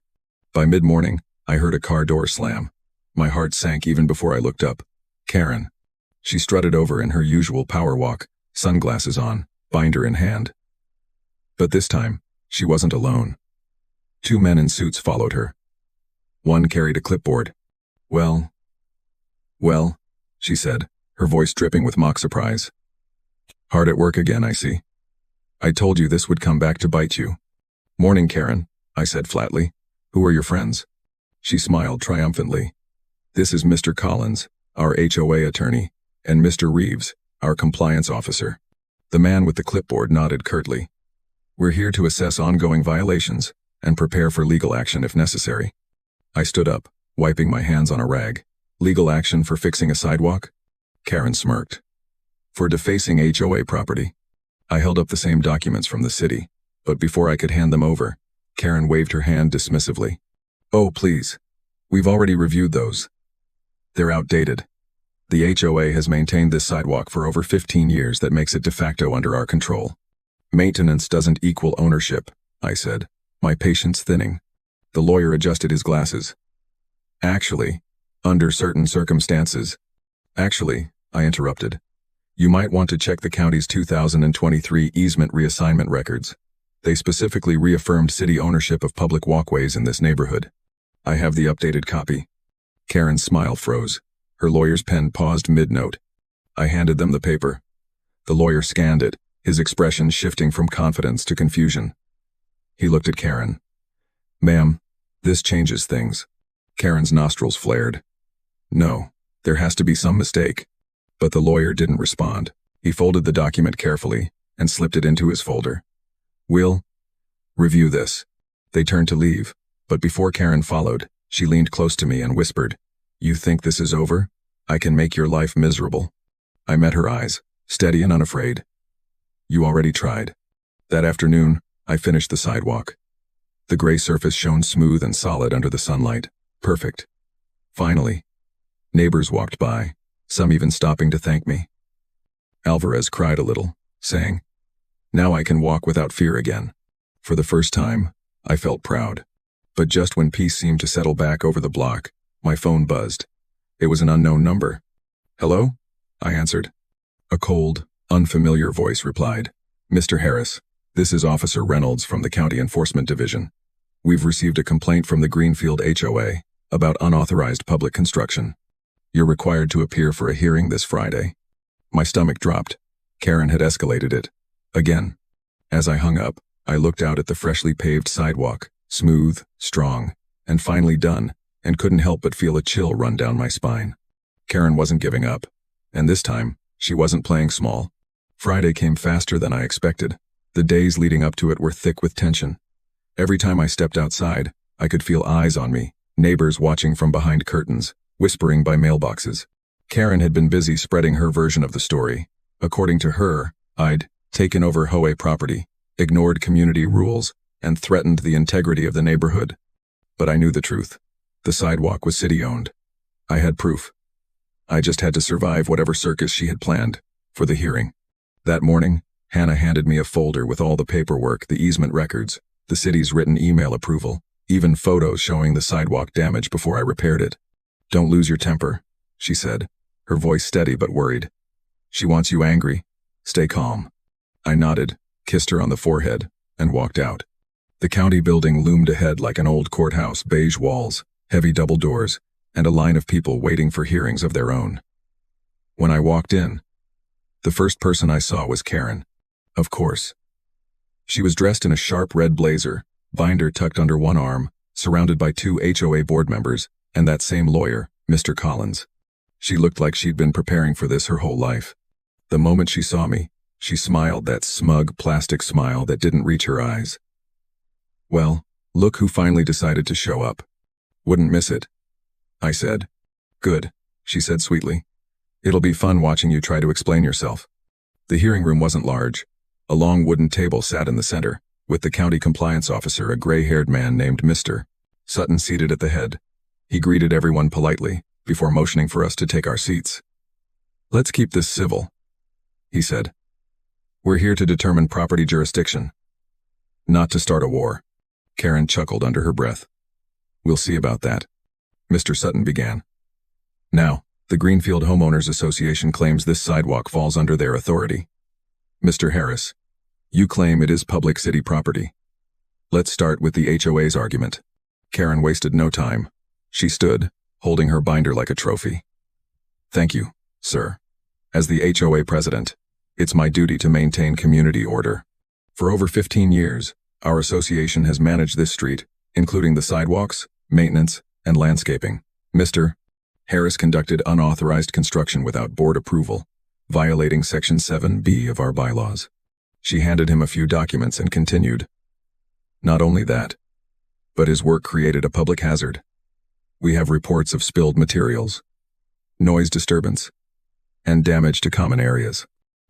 By mid-morning, I heard a car door slam. My heart sank even before I looked up. Karen. She strutted over in her usual power walk, sunglasses on, binder in hand. But this time, she wasn't alone. Two men in suits followed her. One carried a clipboard. Well, she said, her voice dripping with mock surprise. Hard at work again, I see. I told you this would come back to bite you. Morning, Karen, I said flatly. Who are your friends? She smiled triumphantly. This is Mr. Collins, our HOA attorney, and Mr. Reeves, our compliance officer. The man with the clipboard nodded curtly. We're here to assess ongoing violations and prepare for legal action if necessary. I stood up, wiping my hands on a rag. Legal action for fixing a sidewalk? Karen smirked. For defacing HOA property. I held up the same documents from the city, but before I could hand them over, Karen waved her hand dismissively. Oh, please. We've already reviewed those. They're outdated. The HOA has maintained this sidewalk for over 15 years. That makes it de facto under our control. Maintenance doesn't equal ownership, I said, my patience thinning. The lawyer adjusted his glasses. Actually, under certain circumstances. Actually, I interrupted. You might want to check the county's 2023 easement reassignment records. They specifically reaffirmed city ownership of public walkways in this neighborhood. I have the updated copy. Karen's smile froze. Her lawyer's pen paused mid-note. I handed them the paper. The lawyer scanned it, his expression shifting from confidence to confusion. He looked at Karen. Ma'am, this changes things. Karen's nostrils flared. No, there has to be some mistake. But the lawyer didn't respond. He folded the document carefully and slipped it into his folder. We'll review this. They turned to leave, but before Karen followed, she leaned close to me and whispered, You think this is over? I can make your life miserable. I met her eyes, steady and unafraid. You already tried. That afternoon, I finished the sidewalk. The gray surface shone smooth and solid under the sunlight. Perfect. Finally. Neighbors walked by, some even stopping to thank me. Alvarez cried a little, saying, Now I can walk without fear again. For the first time, I felt proud. But just when peace seemed to settle back over the block, my phone buzzed. It was an unknown number. Hello? I answered. A cold, unfamiliar voice replied. Mr. Harris, this is Officer Reynolds from the County Enforcement Division. We've received a complaint from the Greenfield HOA about unauthorized public construction. You're required to appear for a hearing this Friday. My stomach dropped. Karen had escalated it. Again. As I hung up, I looked out at the freshly paved sidewalk, smooth, strong, and finally done, and couldn't help but feel a chill run down my spine. Karen wasn't giving up, and this time, She wasn't playing small. Friday came faster than I expected. The days leading up to it were thick with tension. Every time I stepped outside, I could feel eyes on me, neighbors watching from behind curtains, whispering by mailboxes. Karen had been busy spreading her version of the story. According to her, I'd taken over HOA property, ignored community rules, and threatened the integrity of the neighborhood. But I knew the truth. The sidewalk was city-owned. I had proof. I just had to survive whatever circus she had planned for the hearing. That morning, Hannah handed me a folder with all the paperwork, the easement records, the city's written email approval, even photos showing the sidewalk damage before I repaired it. "Don't lose your temper," she said, her voice steady but worried. "She wants you angry. Stay calm." I nodded, kissed her on the forehead, and walked out. The county building loomed ahead like an old courthouse, beige walls, heavy double doors, and a line of people waiting for hearings of their own. When I walked in, the first person I saw was Karen. Of course. She was dressed in a sharp red blazer, binder tucked under one arm, surrounded by 2 HOA board members, and that same lawyer, Mr. Collins. She looked like she'd been preparing for this her whole life. The moment she saw me, she smiled, that smug plastic smile that didn't reach her eyes. "Well, look who finally decided to show up. Wouldn't miss it," I said. "Good," she said sweetly. "It'll be fun watching you try to explain yourself." The hearing room wasn't large. A long wooden table sat in the center, with the county compliance officer, a gray-haired man named Mr. Sutton, seated at the head. He greeted everyone politely, before motioning for us to take our seats. "Let's keep this civil," he said. "We're here to determine property jurisdiction, not to start a war." Karen chuckled under her breath. "We'll see about that." Mr. Sutton began. "Now, the Greenfield Homeowners Association claims this sidewalk falls under their authority. Mr. Harris, you claim it is public city property. Let's start with the HOA's argument." Karen wasted no time. She stood, holding her binder like a trophy. "Thank you, sir. As the HOA president, it's my duty to maintain community order. For over 15 years, our association has managed this street, including the sidewalks, maintenance, and landscaping. Mr. Harris conducted unauthorized construction without board approval, violating Section 7B of our bylaws." She handed him a few documents and continued. "Not only that, but his work created a public hazard. We have reports of spilled materials, noise disturbance, and damage to common areas."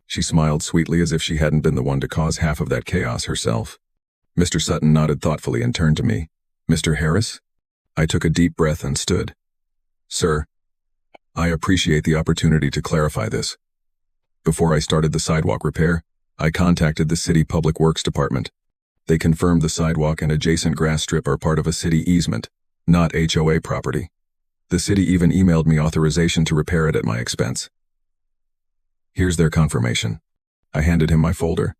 She smiled sweetly as if she hadn't been the one to cause half of that chaos herself. Mr. Sutton nodded thoughtfully and turned to me. "Mr. Harris?" I took a deep breath and stood. "Sir, I appreciate the opportunity to clarify this. Before I started the sidewalk repair, I contacted the City Public Works Department. They confirmed the sidewalk and adjacent grass strip are part of a city easement, not HOA property. The city even emailed me authorization to repair it at my expense. Here's their confirmation." I handed him my folder.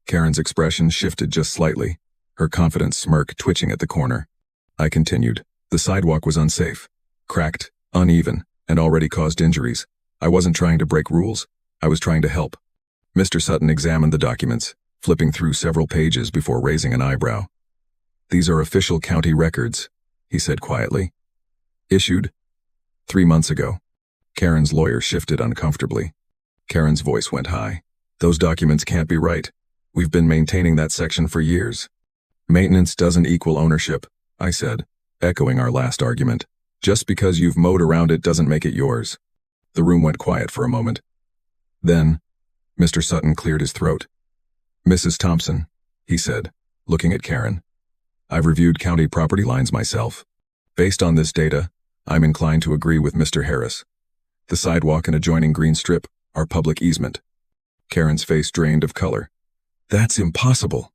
Karen's expression shifted just slightly, her confident smirk twitching at the corner. I continued. "The sidewalk was unsafe, cracked, uneven, and already caused injuries. I wasn't trying to break rules. I was trying to help." Mr. Sutton examined the documents, flipping through several pages before raising an eyebrow. "These are official county records," he said quietly. "Issued 3 months ago." Karen's lawyer shifted uncomfortably. Karen's voice went high. "Those documents can't be right. We've been maintaining that section for years." "Maintenance doesn't equal ownership," I said, echoing our last argument. "Just because you've mowed around it doesn't make it yours." The room went quiet for a moment. Then, Mr. Sutton cleared his throat. "Mrs. Thompson," he said, looking at Karen, "I've reviewed county property lines myself. Based on this data, I'm inclined to agree with Mr. Harris. The sidewalk and adjoining green strip are public easement." Karen's face drained of color. "That's impossible."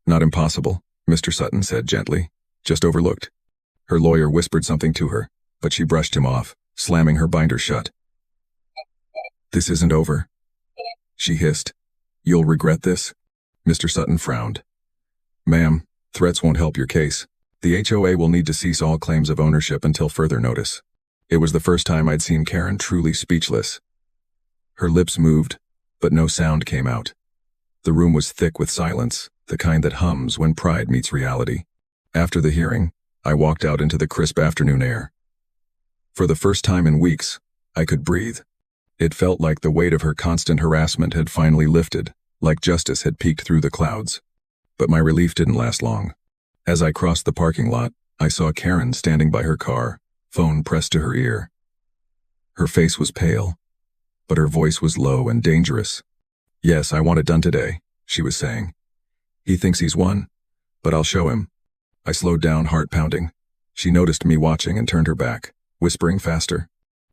"Not impossible," Mr. Sutton said gently, "just overlooked." Her lawyer whispered something to her, but she brushed him off, slamming her binder shut. "This isn't over," she hissed. "You'll regret this." Mr. Sutton frowned. "Ma'am, threats won't help your case. The HOA will need to cease all claims of ownership until further notice." It was the first time I'd seen Karen truly speechless. Her lips moved, but no sound came out. The room was thick with silence, the kind that hums when pride meets reality. After the hearing, I walked out into the crisp afternoon air. For the first time in weeks, I could breathe. It felt like the weight of her constant harassment had finally lifted, like justice had peeked through the clouds. But my relief didn't last long. As I crossed the parking lot, I saw Karen standing by her car, phone pressed to her ear. Her face was pale, but her voice was low and dangerous. "Yes, I want it done today," she was saying. "He thinks he's won, but I'll show him." I slowed down, heart pounding. She noticed me watching and turned her back, whispering faster.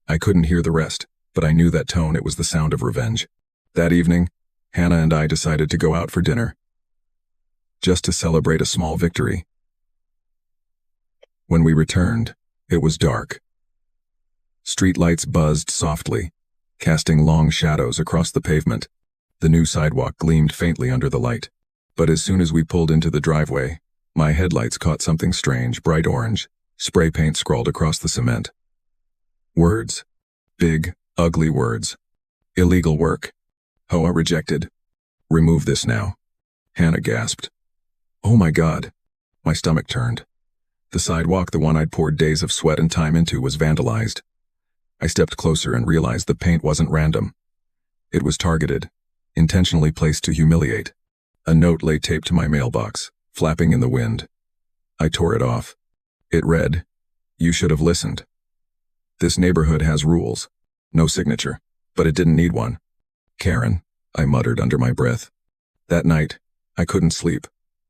I couldn't hear the rest, but I knew that tone. It was the sound of revenge. That evening, Hannah and I decided to go out for dinner, just to celebrate a small victory. When we returned, it was dark. Streetlights buzzed softly, casting long shadows across the pavement. The new sidewalk gleamed faintly under the light. But as soon as we pulled into the driveway, my headlights caught something strange, bright orange, spray paint scrawled across the cement. Words. Big, ugly words. "Illegal work. HOA rejected. Remove this now." Hannah gasped. "Oh my God." My stomach turned. The sidewalk, the one I'd poured days of sweat and time into, was vandalized. I stepped closer and realized the paint wasn't random. It was targeted, intentionally placed to humiliate. A note lay taped to my mailbox, flapping in the wind. I tore it off. It read, "You should have listened. This neighborhood has rules." No signature, but it didn't need one. "Karen," I muttered under my breath. That night, I couldn't sleep.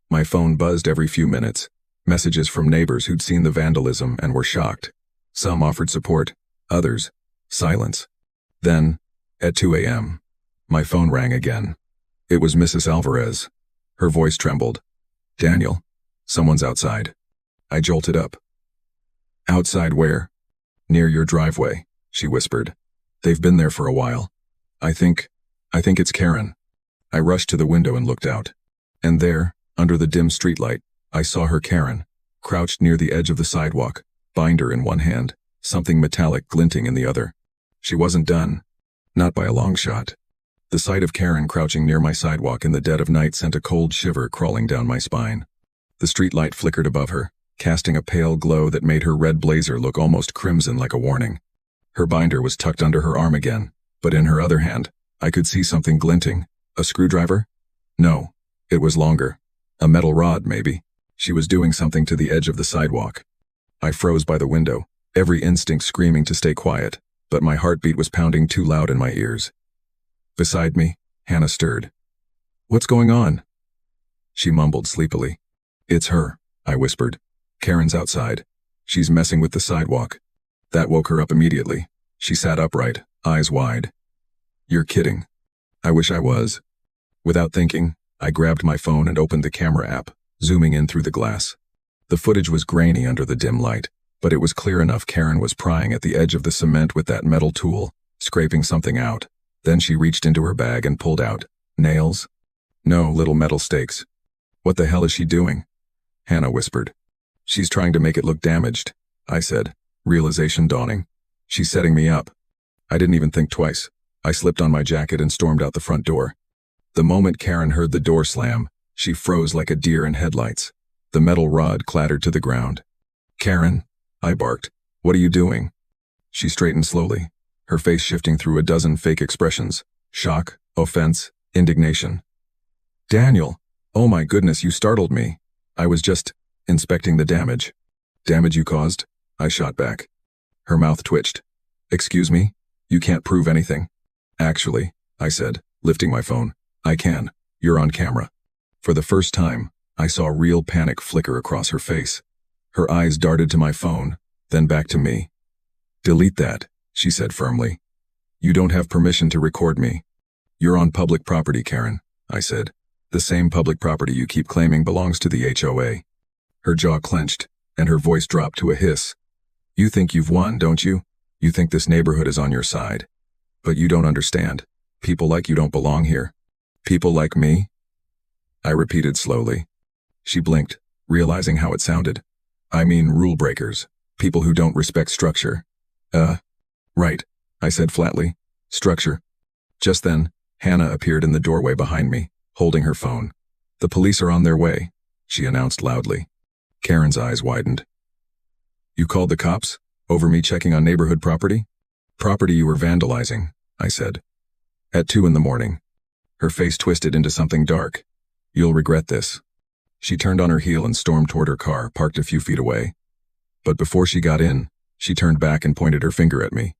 My phone buzzed every few minutes. Messages from neighbors who'd seen the vandalism and were shocked. Some offered support, others, silence. Then, at 2 a.m., my phone rang again. It was Mrs. Alvarez. Her voice trembled. "Daniel, someone's outside." I jolted up. "Outside where?" "Near your driveway," she whispered. "They've been there for a while. I think it's Karen." I rushed to the window and looked out. And there, under the dim streetlight, I saw her, Karen, crouched near the edge of the sidewalk, binder in one hand, something metallic glinting in the other. She wasn't done. Not by a long shot. The sight of Karen crouching near my sidewalk in the dead of night sent a cold shiver crawling down my spine. The streetlight flickered above her, casting a pale glow that made her red blazer look almost crimson, like a warning. Her binder was tucked under her arm again, but in her other hand, I could see something glinting. A screwdriver? No, it was longer. A metal rod, maybe. She was doing something to the edge of the sidewalk. I froze by the window, every instinct screaming to stay quiet, but my heartbeat was pounding too loud in my ears. Beside me, Hannah stirred. "What's going on?" She mumbled sleepily. "It's her," I whispered. "Karen's outside. She's messing with the sidewalk." That woke her up immediately. She sat upright, eyes wide. "You're kidding." I wish I was. Without thinking, I grabbed my phone and opened the camera app, zooming in through the glass. The footage was grainy under the dim light, but it was clear enough. Karen was prying at the edge of the cement with that metal tool, scraping something out. Then she reached into her bag and pulled out nails? No, little metal stakes. "What the hell is she doing?" Hannah whispered. "She's trying to make it look damaged," I said, realization dawning. "She's setting me up." I didn't even think twice. I slipped on my jacket and stormed out the front door. The moment Karen heard the door slam, she froze like a deer in headlights. The metal rod clattered to the ground. "Karen," I barked, "what are you doing?" She straightened slowly, her face shifting through a dozen fake expressions: shock, offense, indignation. "Daniel, oh my goodness, you startled me. I was just inspecting the damage." "Damage you caused?" I shot back. Her mouth twitched. "Excuse me? You can't prove anything." "Actually," I said, lifting my phone, "I can. You're on camera." For the first time, I saw real panic flicker across her face. Her eyes darted to my phone, then back to me. "Delete that," she said firmly. "You don't have permission to record me." "You're on public property, Karen," I said. "The same public property you keep claiming belongs to the HOA." Her jaw clenched, and her voice dropped to a hiss. "You think you've won, don't you? You think this neighborhood is on your side. But you don't understand. People like you don't belong here." "People like me?" I repeated slowly. She blinked, realizing how it sounded. "I mean rule breakers. People who don't respect structure." Right," I said flatly. "Structure." Just then, Hannah appeared in the doorway behind me, holding her phone. "The police are on their way," she announced loudly. Karen's eyes widened. "You called the cops? Over me checking on neighborhood property?" "Property you were vandalizing," I said. At 2 in the morning. Her face twisted into something dark. You'll regret this. She turned on her heel and stormed toward her car, parked a few feet away. But before she got in, she turned back and pointed her finger at me.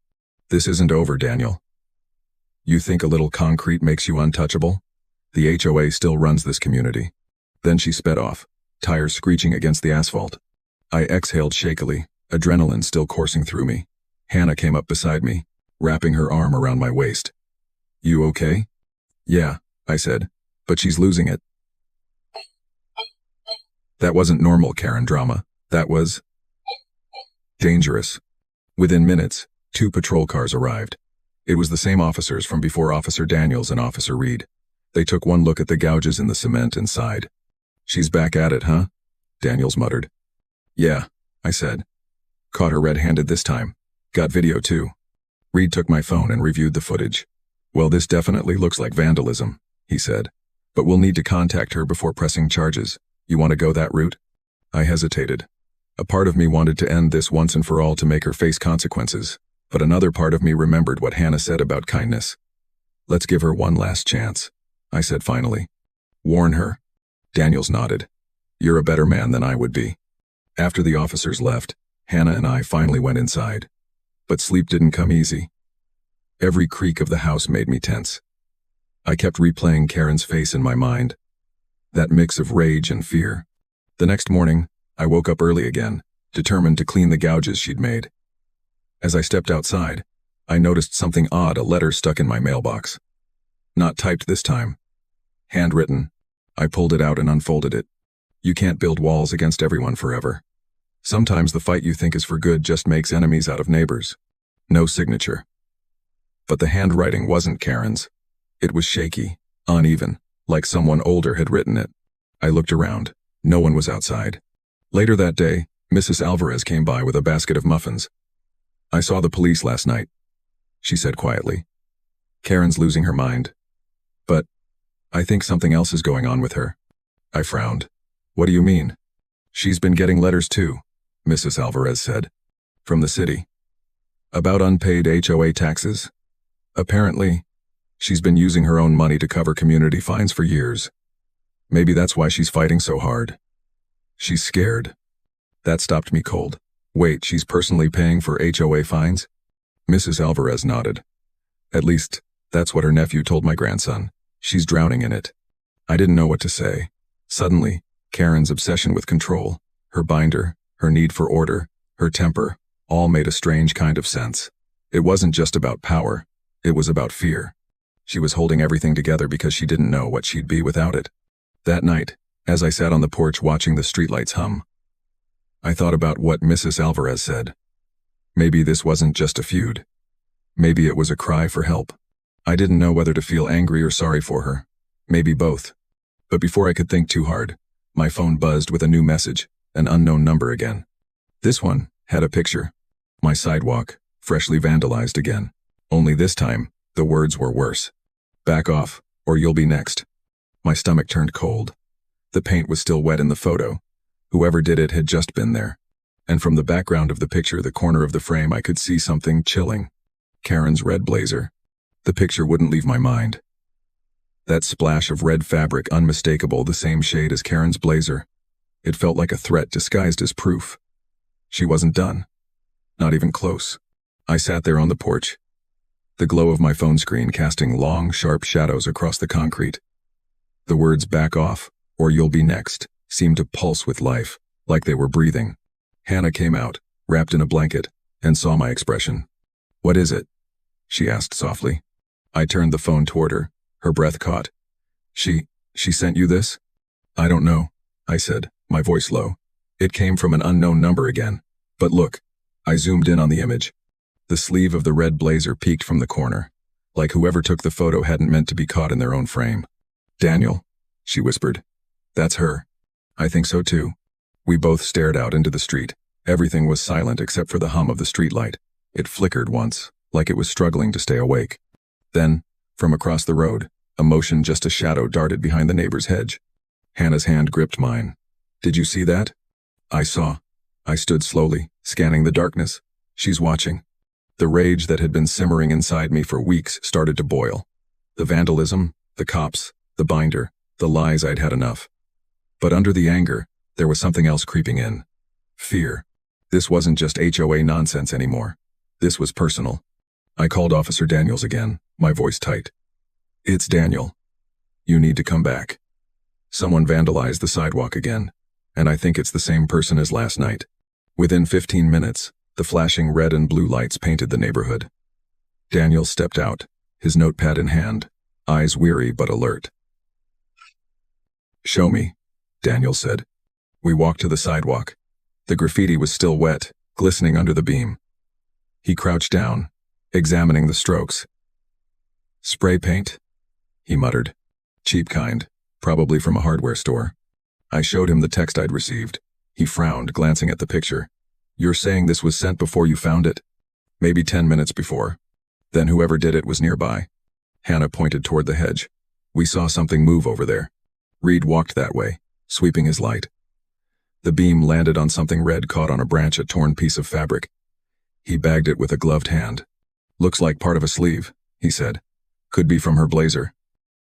This isn't over, Daniel. You think a little concrete makes you untouchable? The HOA still runs this community. Then she sped off, tires screeching against the asphalt. I exhaled shakily, adrenaline still coursing through me. Hannah came up beside me, wrapping her arm around my waist. You okay? Yeah, I said, but she's losing it. That wasn't normal Karen drama. That was dangerous. Within minutes, 2 patrol cars arrived. It was the same officers from before Officer Daniels and Officer Reed. They took one look at the gouges in the cement and sighed. She's back at it, huh? Daniels muttered. Yeah, I said. Caught her red-handed this time. Got video too. Reed took my phone and reviewed the footage. Well, this definitely looks like vandalism, he said. But we'll need to contact her before pressing charges. You want to go that route? I hesitated. A part of me wanted to end this once and for all to make her face consequences, but another part of me remembered what Hannah said about kindness. Let's give her one last chance, I said finally. Warn her. Daniels nodded. You're a better man than I would be. After the officers left, Hannah and I finally went inside. But sleep didn't come easy. Every creak of the house made me tense. I kept replaying Karen's face in my mind. That mix of rage and fear. The next morning, I woke up early again, determined to clean the gouges she'd made. As I stepped outside, I noticed something odd, a letter stuck in my mailbox. Not typed this time. Handwritten. I pulled it out and unfolded it. You can't build walls against everyone forever. Sometimes the fight you think is for good just makes enemies out of neighbors. No signature. But the handwriting wasn't Karen's. It was shaky, uneven, like someone older had written it. I looked around. No one was outside. Later that day, Mrs. Alvarez came by with a basket of muffins. I saw the police last night, she said quietly. Karen's losing her mind. But I think something else is going on with her. I frowned. What do you mean? She's been getting letters too, Mrs. Alvarez said. From the city. About unpaid HOA taxes. Apparently, she's been using her own money to cover community fines for years. Maybe that's why she's fighting so hard. She's scared. That stopped me cold. Wait, she's personally paying for HOA fines? Mrs. Alvarez nodded. At least, that's what her nephew told my grandson. She's drowning in it. I didn't know what to say. Suddenly, Karen's obsession with control, her binder, her need for order, her temper, all made a strange kind of sense. It wasn't just about power. It was about fear. She was holding everything together because she didn't know what she'd be without it. That night, as I sat on the porch watching the streetlights hum, I thought about what Mrs. Alvarez said. Maybe this wasn't just a feud. Maybe it was a cry for help. I didn't know whether to feel angry or sorry for her. Maybe both. But before I could think too hard, my phone buzzed with a new message, an unknown number again. This one had a picture. My sidewalk, freshly vandalized again. Only this time, the words were worse. Back off, or you'll be next. My stomach turned cold. The paint was still wet in the photo. Whoever did it had just been there. And from the background of the picture, the corner of the frame, I could see something chilling. Karen's red blazer. The picture wouldn't leave my mind. That splash of red fabric, unmistakable, the same shade as Karen's blazer. It felt like a threat disguised as proof. She wasn't done. Not even close. I sat there on the porch, the glow of my phone screen casting long, sharp shadows across the concrete. The words "back off," or "you'll be next," seemed to pulse with life, like they were breathing. Hannah came out, wrapped in a blanket, and saw my expression. "What is it?" she asked softly. I turned the phone toward her, her breath caught. She sent you this?" "I don't know," I said, my voice low. "It came from an unknown number again. But look." I zoomed in on the image. The sleeve of the red blazer peeked from the corner, like whoever took the photo hadn't meant to be caught in their own frame. "Daniel," she whispered. "That's her." "I think so too." We both stared out into the street. Everything was silent except for the hum of the streetlight. It flickered once, like it was struggling to stay awake. Then, from across the road, a motion, just a shadow, darted behind the neighbor's hedge. Hannah's hand gripped mine. "Did you see that?" "I saw." I stood slowly, scanning the darkness. "She's watching." The rage that had been simmering inside me for weeks started to boil. The vandalism, the cops, the binder, the lies. I'd had enough. But under the anger, there was something else creeping in. Fear. This wasn't just HOA nonsense anymore. This was personal. I called Officer Daniels again, my voice tight. "It's Daniel. You need to come back. Someone vandalized the sidewalk again, and I think it's the same person as last night." Within 15 minutes, the flashing red and blue lights painted the neighborhood. Daniel stepped out, his notepad in hand, eyes weary but alert. "Show me," Daniel said. We walked to the sidewalk. The graffiti was still wet, glistening under the beam. He crouched down, examining the strokes. "Spray paint?" he muttered. "Cheap kind, probably from a hardware store." I showed him the text I'd received. He frowned, glancing at the picture. "You're saying this was sent before you found it?" "Maybe 10 minutes before. Then whoever did it was nearby." Hannah pointed toward the hedge. "We saw something move over there." Reed walked that way, sweeping his light. The beam landed on something red caught on a branch, a torn piece of fabric. He bagged it with a gloved hand. "Looks like part of a sleeve," he said. "Could be from her blazer."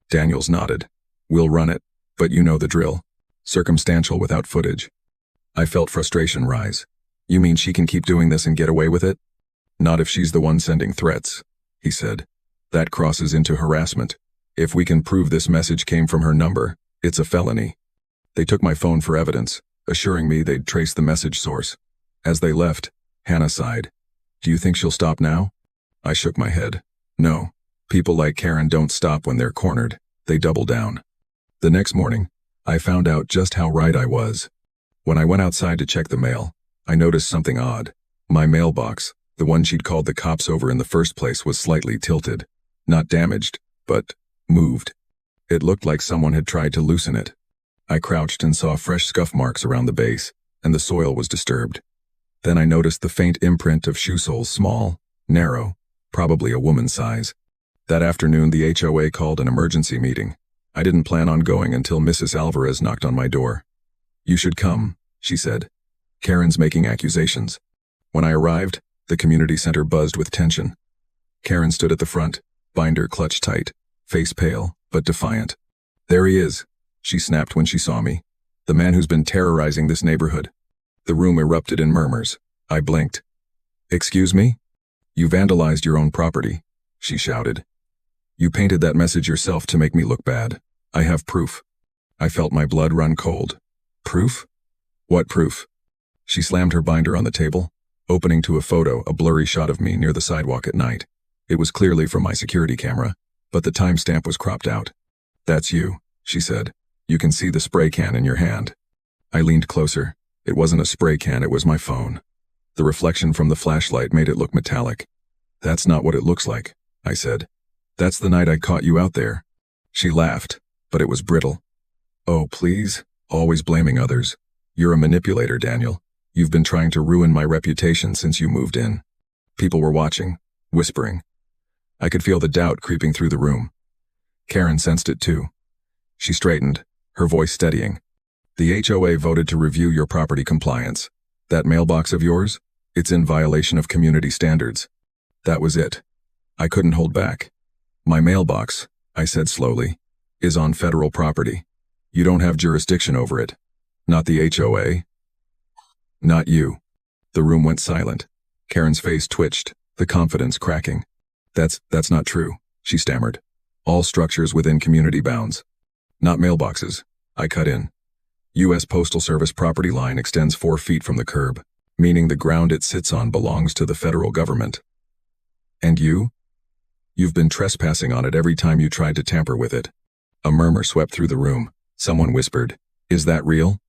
Daniels nodded. "We'll run it, but you know the drill. Circumstantial without footage." I felt frustration rise. "You mean she can keep doing this and get away with it?" "Not if she's the one sending threats," he said. "That crosses into harassment. If we can prove this message came from her number, it's a felony." They took my phone for evidence, assuring me they'd trace the message source. As they left, Hannah sighed. "Do you think she'll stop now?" I shook my head. "No. People like Karen don't stop when they're cornered. They double down." The next morning, I found out just how right I was. When I went outside to check the mail, I noticed something odd. My mailbox, the one she'd called the cops over in the first place, was slightly tilted. Not damaged, but moved. It looked like someone had tried to loosen it. I crouched and saw fresh scuff marks around the base, and the soil was disturbed. Then I noticed the faint imprint of shoe soles, small, narrow, probably a woman's size. That afternoon, the HOA called an emergency meeting. I didn't plan on going until Mrs. Alvarez knocked on my door. "You should come," she said. "Karen's making accusations." When I arrived, the community center buzzed with tension. Karen stood at the front, binder clutched tight, face pale, but defiant. "There he is," she snapped when she saw me. "The man who's been terrorizing this neighborhood." The room erupted in murmurs. I blinked. "Excuse me? You vandalized your own property," she shouted. "You painted that message yourself to make me look bad. I have proof." I felt my blood run cold. "Proof? What proof?" She slammed her binder on the table, opening to a photo, a blurry shot of me near the sidewalk at night. It was clearly from my security camera, but the timestamp was cropped out. "That's you," she said. "You can see the spray can in your hand." I leaned closer. It wasn't a spray can, it was my phone. The reflection from the flashlight made it look metallic. "That's not what it looks like," I said. "That's the night I caught you out there." She laughed, but it was brittle. "Oh, please, always blaming others. You're a manipulator, Daniel. You've been trying to ruin my reputation since you moved in." People were watching, whispering. I could feel the doubt creeping through the room. Karen sensed it too. She straightened, her voice steadying. "The HOA voted to review your property compliance. That mailbox of yours? It's in violation of community standards." That was it. I couldn't hold back. "My mailbox," I said slowly, "is on federal property. You don't have jurisdiction over it. Not the HOA. Not you." The room went silent. Karen's face twitched, the confidence cracking. That's not true," she stammered. "All structures within community bounds." "Not mailboxes," I cut in. U.S. Postal Service property line extends 4 feet from the curb, meaning the ground it sits on belongs to the federal government." "And you? You've been trespassing on it every time you tried to tamper with it." A murmur swept through the room. Someone whispered, "Is that real?"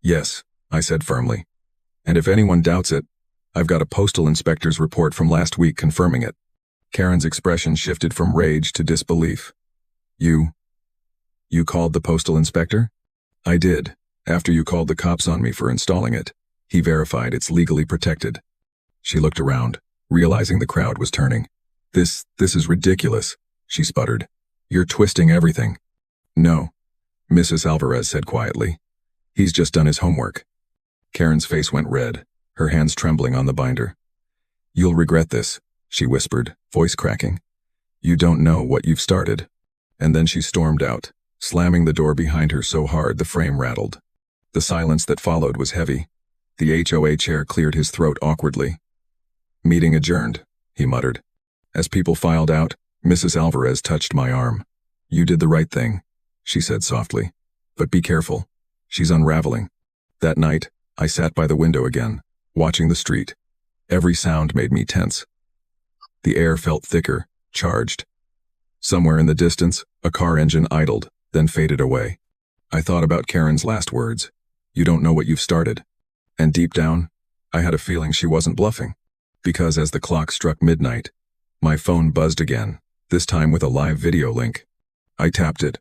"Yes," I said firmly. "And if anyone doubts it, I've got a postal inspector's report from last week confirming it." Karen's expression shifted from rage to disbelief. You called the postal inspector?" "I did, after you called the cops on me for installing it. He verified it's legally protected." She looked around, realizing the crowd was turning. This is ridiculous," she sputtered. "You're twisting everything." "No," Mrs. Alvarez said quietly. "He's just done his homework." Karen's face went red, her hands trembling on the binder. "You'll regret this," she whispered, voice cracking. You don't know what you've started. And then she stormed out, slamming the door behind her so hard the frame rattled. The silence that followed was heavy. The HOA chair cleared his throat awkwardly. Meeting adjourned, he muttered. As people filed out, Mrs. Alvarez touched my arm. You did the right thing, she said softly. But be careful. She's unraveling. That night, I sat by the window again, watching the street. Every sound made me tense. The air felt thicker, charged. Somewhere in the distance, a car engine idled, then faded away. I thought about Karen's last words. You don't know what you've started. And deep down, I had a feeling she wasn't bluffing. Because as the clock struck midnight, my phone buzzed again, this time with a live video link. I tapped it.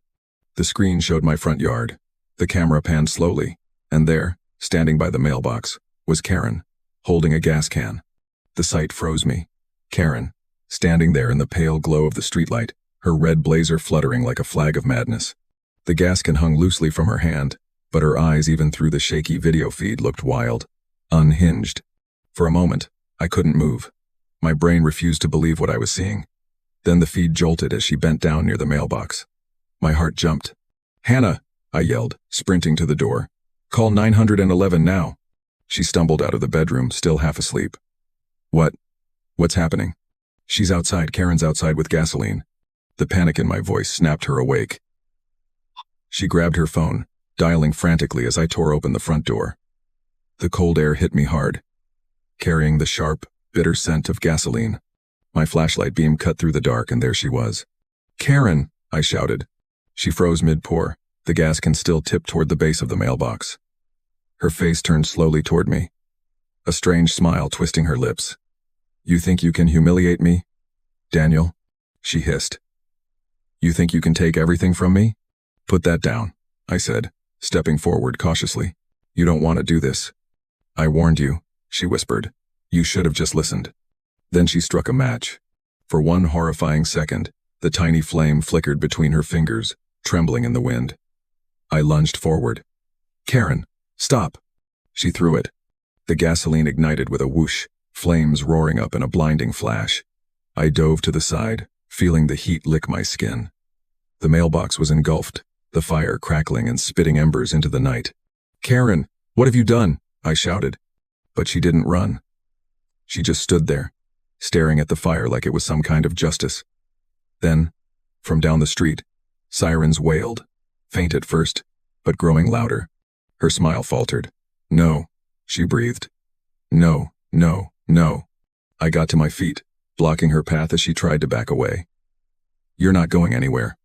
The screen showed my front yard. The camera panned slowly, and there, standing by the mailbox, was Karen, holding a gas can. The sight froze me. Karen, standing there in the pale glow of the streetlight, her red blazer fluttering like a flag of madness. The gas can hung loosely from her hand, but her eyes even through the shaky video feed looked wild, unhinged. For a moment, I couldn't move. My brain refused to believe what I was seeing. Then the feed jolted as she bent down near the mailbox. My heart jumped. Hannah, I yelled, sprinting to the door. Call 911 now. She stumbled out of the bedroom, still half asleep. What's happening? She's outside. Karen's outside with gasoline. The panic in my voice snapped her awake. She grabbed her phone, dialing frantically as I tore open the front door. The cold air hit me hard, carrying the sharp, bitter scent of gasoline. My flashlight beam cut through the dark, and there she was. Karen, I shouted. She froze mid-pour, the gas can still tipped toward the base of the mailbox. Her face turned slowly toward me, a strange smile twisting her lips. You think you can humiliate me, Daniel? She hissed. You think you can take everything from me? Put that down, I said, stepping forward cautiously. You don't want to do this. I warned you, she whispered. You should have just listened. Then she struck a match. For one horrifying second, the tiny flame flickered between her fingers, trembling in the wind. I lunged forward. Karen, stop. She threw it. The gasoline ignited with a whoosh, flames roaring up in a blinding flash. I dove to the side, feeling the heat lick my skin. The mailbox was engulfed, the fire crackling and spitting embers into the night. Karen, what have you done? I shouted. But she didn't run. She just stood there, staring at the fire like it was some kind of justice. Then, from down the street, sirens wailed, faint at first, but growing louder. Her smile faltered. No, she breathed. No, no, no. I got to my feet, blocking her path as she tried to back away. You're not going anywhere.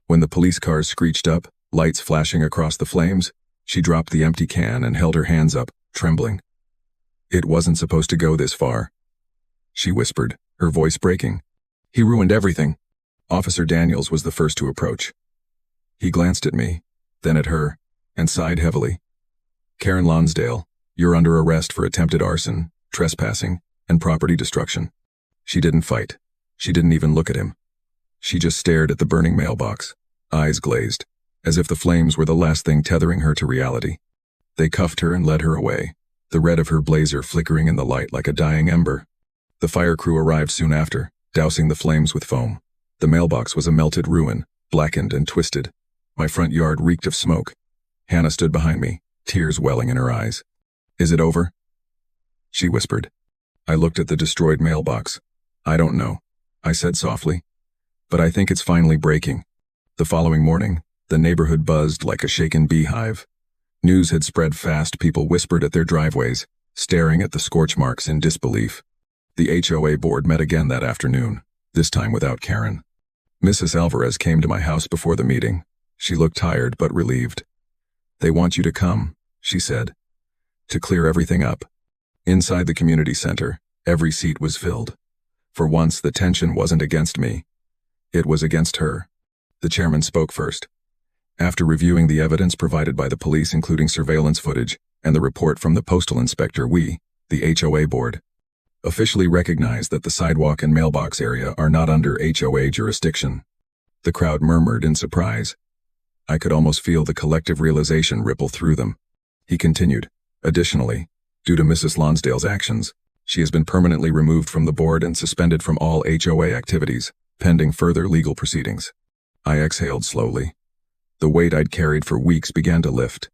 When the police cars screeched up, lights flashing across the flames, she dropped the empty can and held her hands up, trembling. It wasn't supposed to go this far, she whispered, her voice breaking. He ruined everything. Officer Daniels was the first to approach. He glanced at me, then at her, and sighed heavily. Karen Lonsdale, you're under arrest for attempted arson, trespassing, and property destruction. She didn't fight. She didn't even look at him. She just stared at the burning mailbox, eyes glazed, as if the flames were the last thing tethering her to reality. They cuffed her and led her away, the red of her blazer flickering in the light like a dying ember. The fire crew arrived soon after, dousing the flames with foam. The mailbox was a melted ruin, blackened and twisted. My front yard reeked of smoke. Hannah stood behind me, tears welling in her eyes. Is it over? She whispered. I looked at the destroyed mailbox. I don't know, I said softly. But I think it's finally breaking. The following morning, the neighborhood buzzed like a shaken beehive. News had spread fast. People whispered at their driveways, staring at the scorch marks in disbelief. The HOA board met again that afternoon, this time without Karen. Mrs. Alvarez came to my house before the meeting. She looked tired but relieved. They want you to come, she said, to clear everything up. Inside the community center, every seat was filled. For once, the tension wasn't against me. It was against her. The chairman spoke first. After reviewing the evidence provided by the police, including surveillance footage and the report from the postal inspector, we, the HOA board, officially recognize that the sidewalk and mailbox area are not under HOA jurisdiction. The crowd murmured in surprise. I could almost feel the collective realization ripple through them. He continued, additionally, due to Mrs. Lonsdale's actions, She has been permanently removed from the board and suspended from all HOA activities, pending further legal proceedings. I exhaled slowly. The weight I'd carried for weeks began to lift.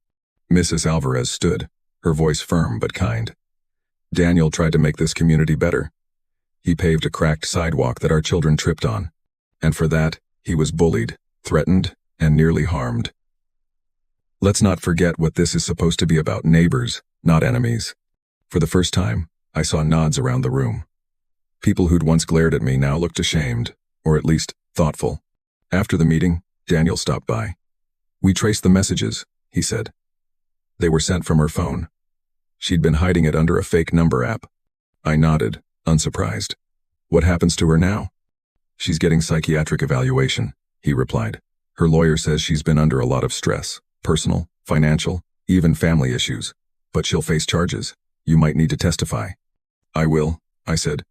Mrs. Alvarez stood, her voice firm but kind. Daniel tried to make this community better. He paved a cracked sidewalk that our children tripped on. And for that, he was bullied, threatened, and nearly harmed. Let's not forget what this is supposed to be about: neighbors, not enemies. For the first time, I saw nods around the room. People who'd once glared at me now looked ashamed, or at least thoughtful. After the meeting, Daniel stopped by. "We traced the messages," he said. "They were sent from her phone. She'd been hiding it under a fake number app." I nodded, unsurprised. "What happens to her now?" "She's getting psychiatric evaluation," he replied. "Her lawyer says she's been under a lot of stress, personal, financial, even family issues. But she'll face charges. You might need to testify." "I will," I said.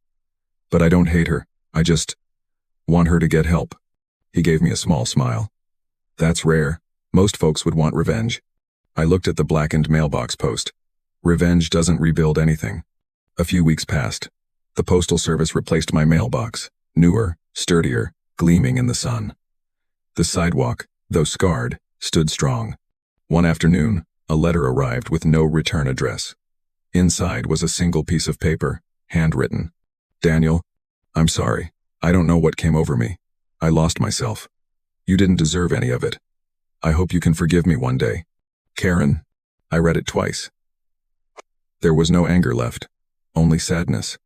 "But I don't hate her. I just want her to get help." He gave me a small smile. "That's rare. Most folks would want revenge." I looked at the blackened mailbox post. Revenge doesn't rebuild anything. A few weeks passed. The Postal Service replaced my mailbox, newer, sturdier, gleaming in the sun. The sidewalk, though scarred, stood strong. One afternoon, a letter arrived with no return address. Inside was a single piece of paper, handwritten. "Daniel, I'm sorry. I don't know what came over me. I lost myself. You didn't deserve any of it. I hope you can forgive me one day. Karen." I read it twice. There was no anger left, only sadness.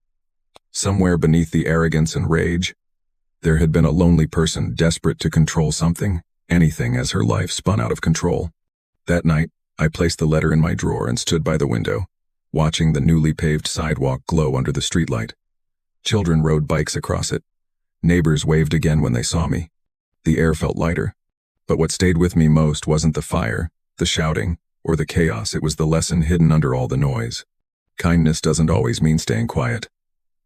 Somewhere beneath the arrogance and rage, there had been a lonely person desperate to control something, anything, as her life spun out of control. That night, I placed the letter in my drawer and stood by the window, watching the newly paved sidewalk glow under the streetlight. Children rode bikes across it. Neighbors waved again when they saw me. The air felt lighter. But what stayed with me most wasn't the fire, the shouting, or the chaos. It was the lesson hidden under all the noise. Kindness doesn't always mean staying quiet.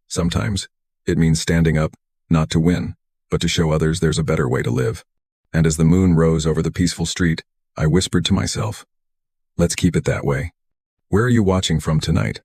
Sometimes, it means standing up, not to win, but to show others there's a better way to live. And as the moon rose over the peaceful street, I whispered to myself, "Let's keep it that way." Where are you watching from tonight?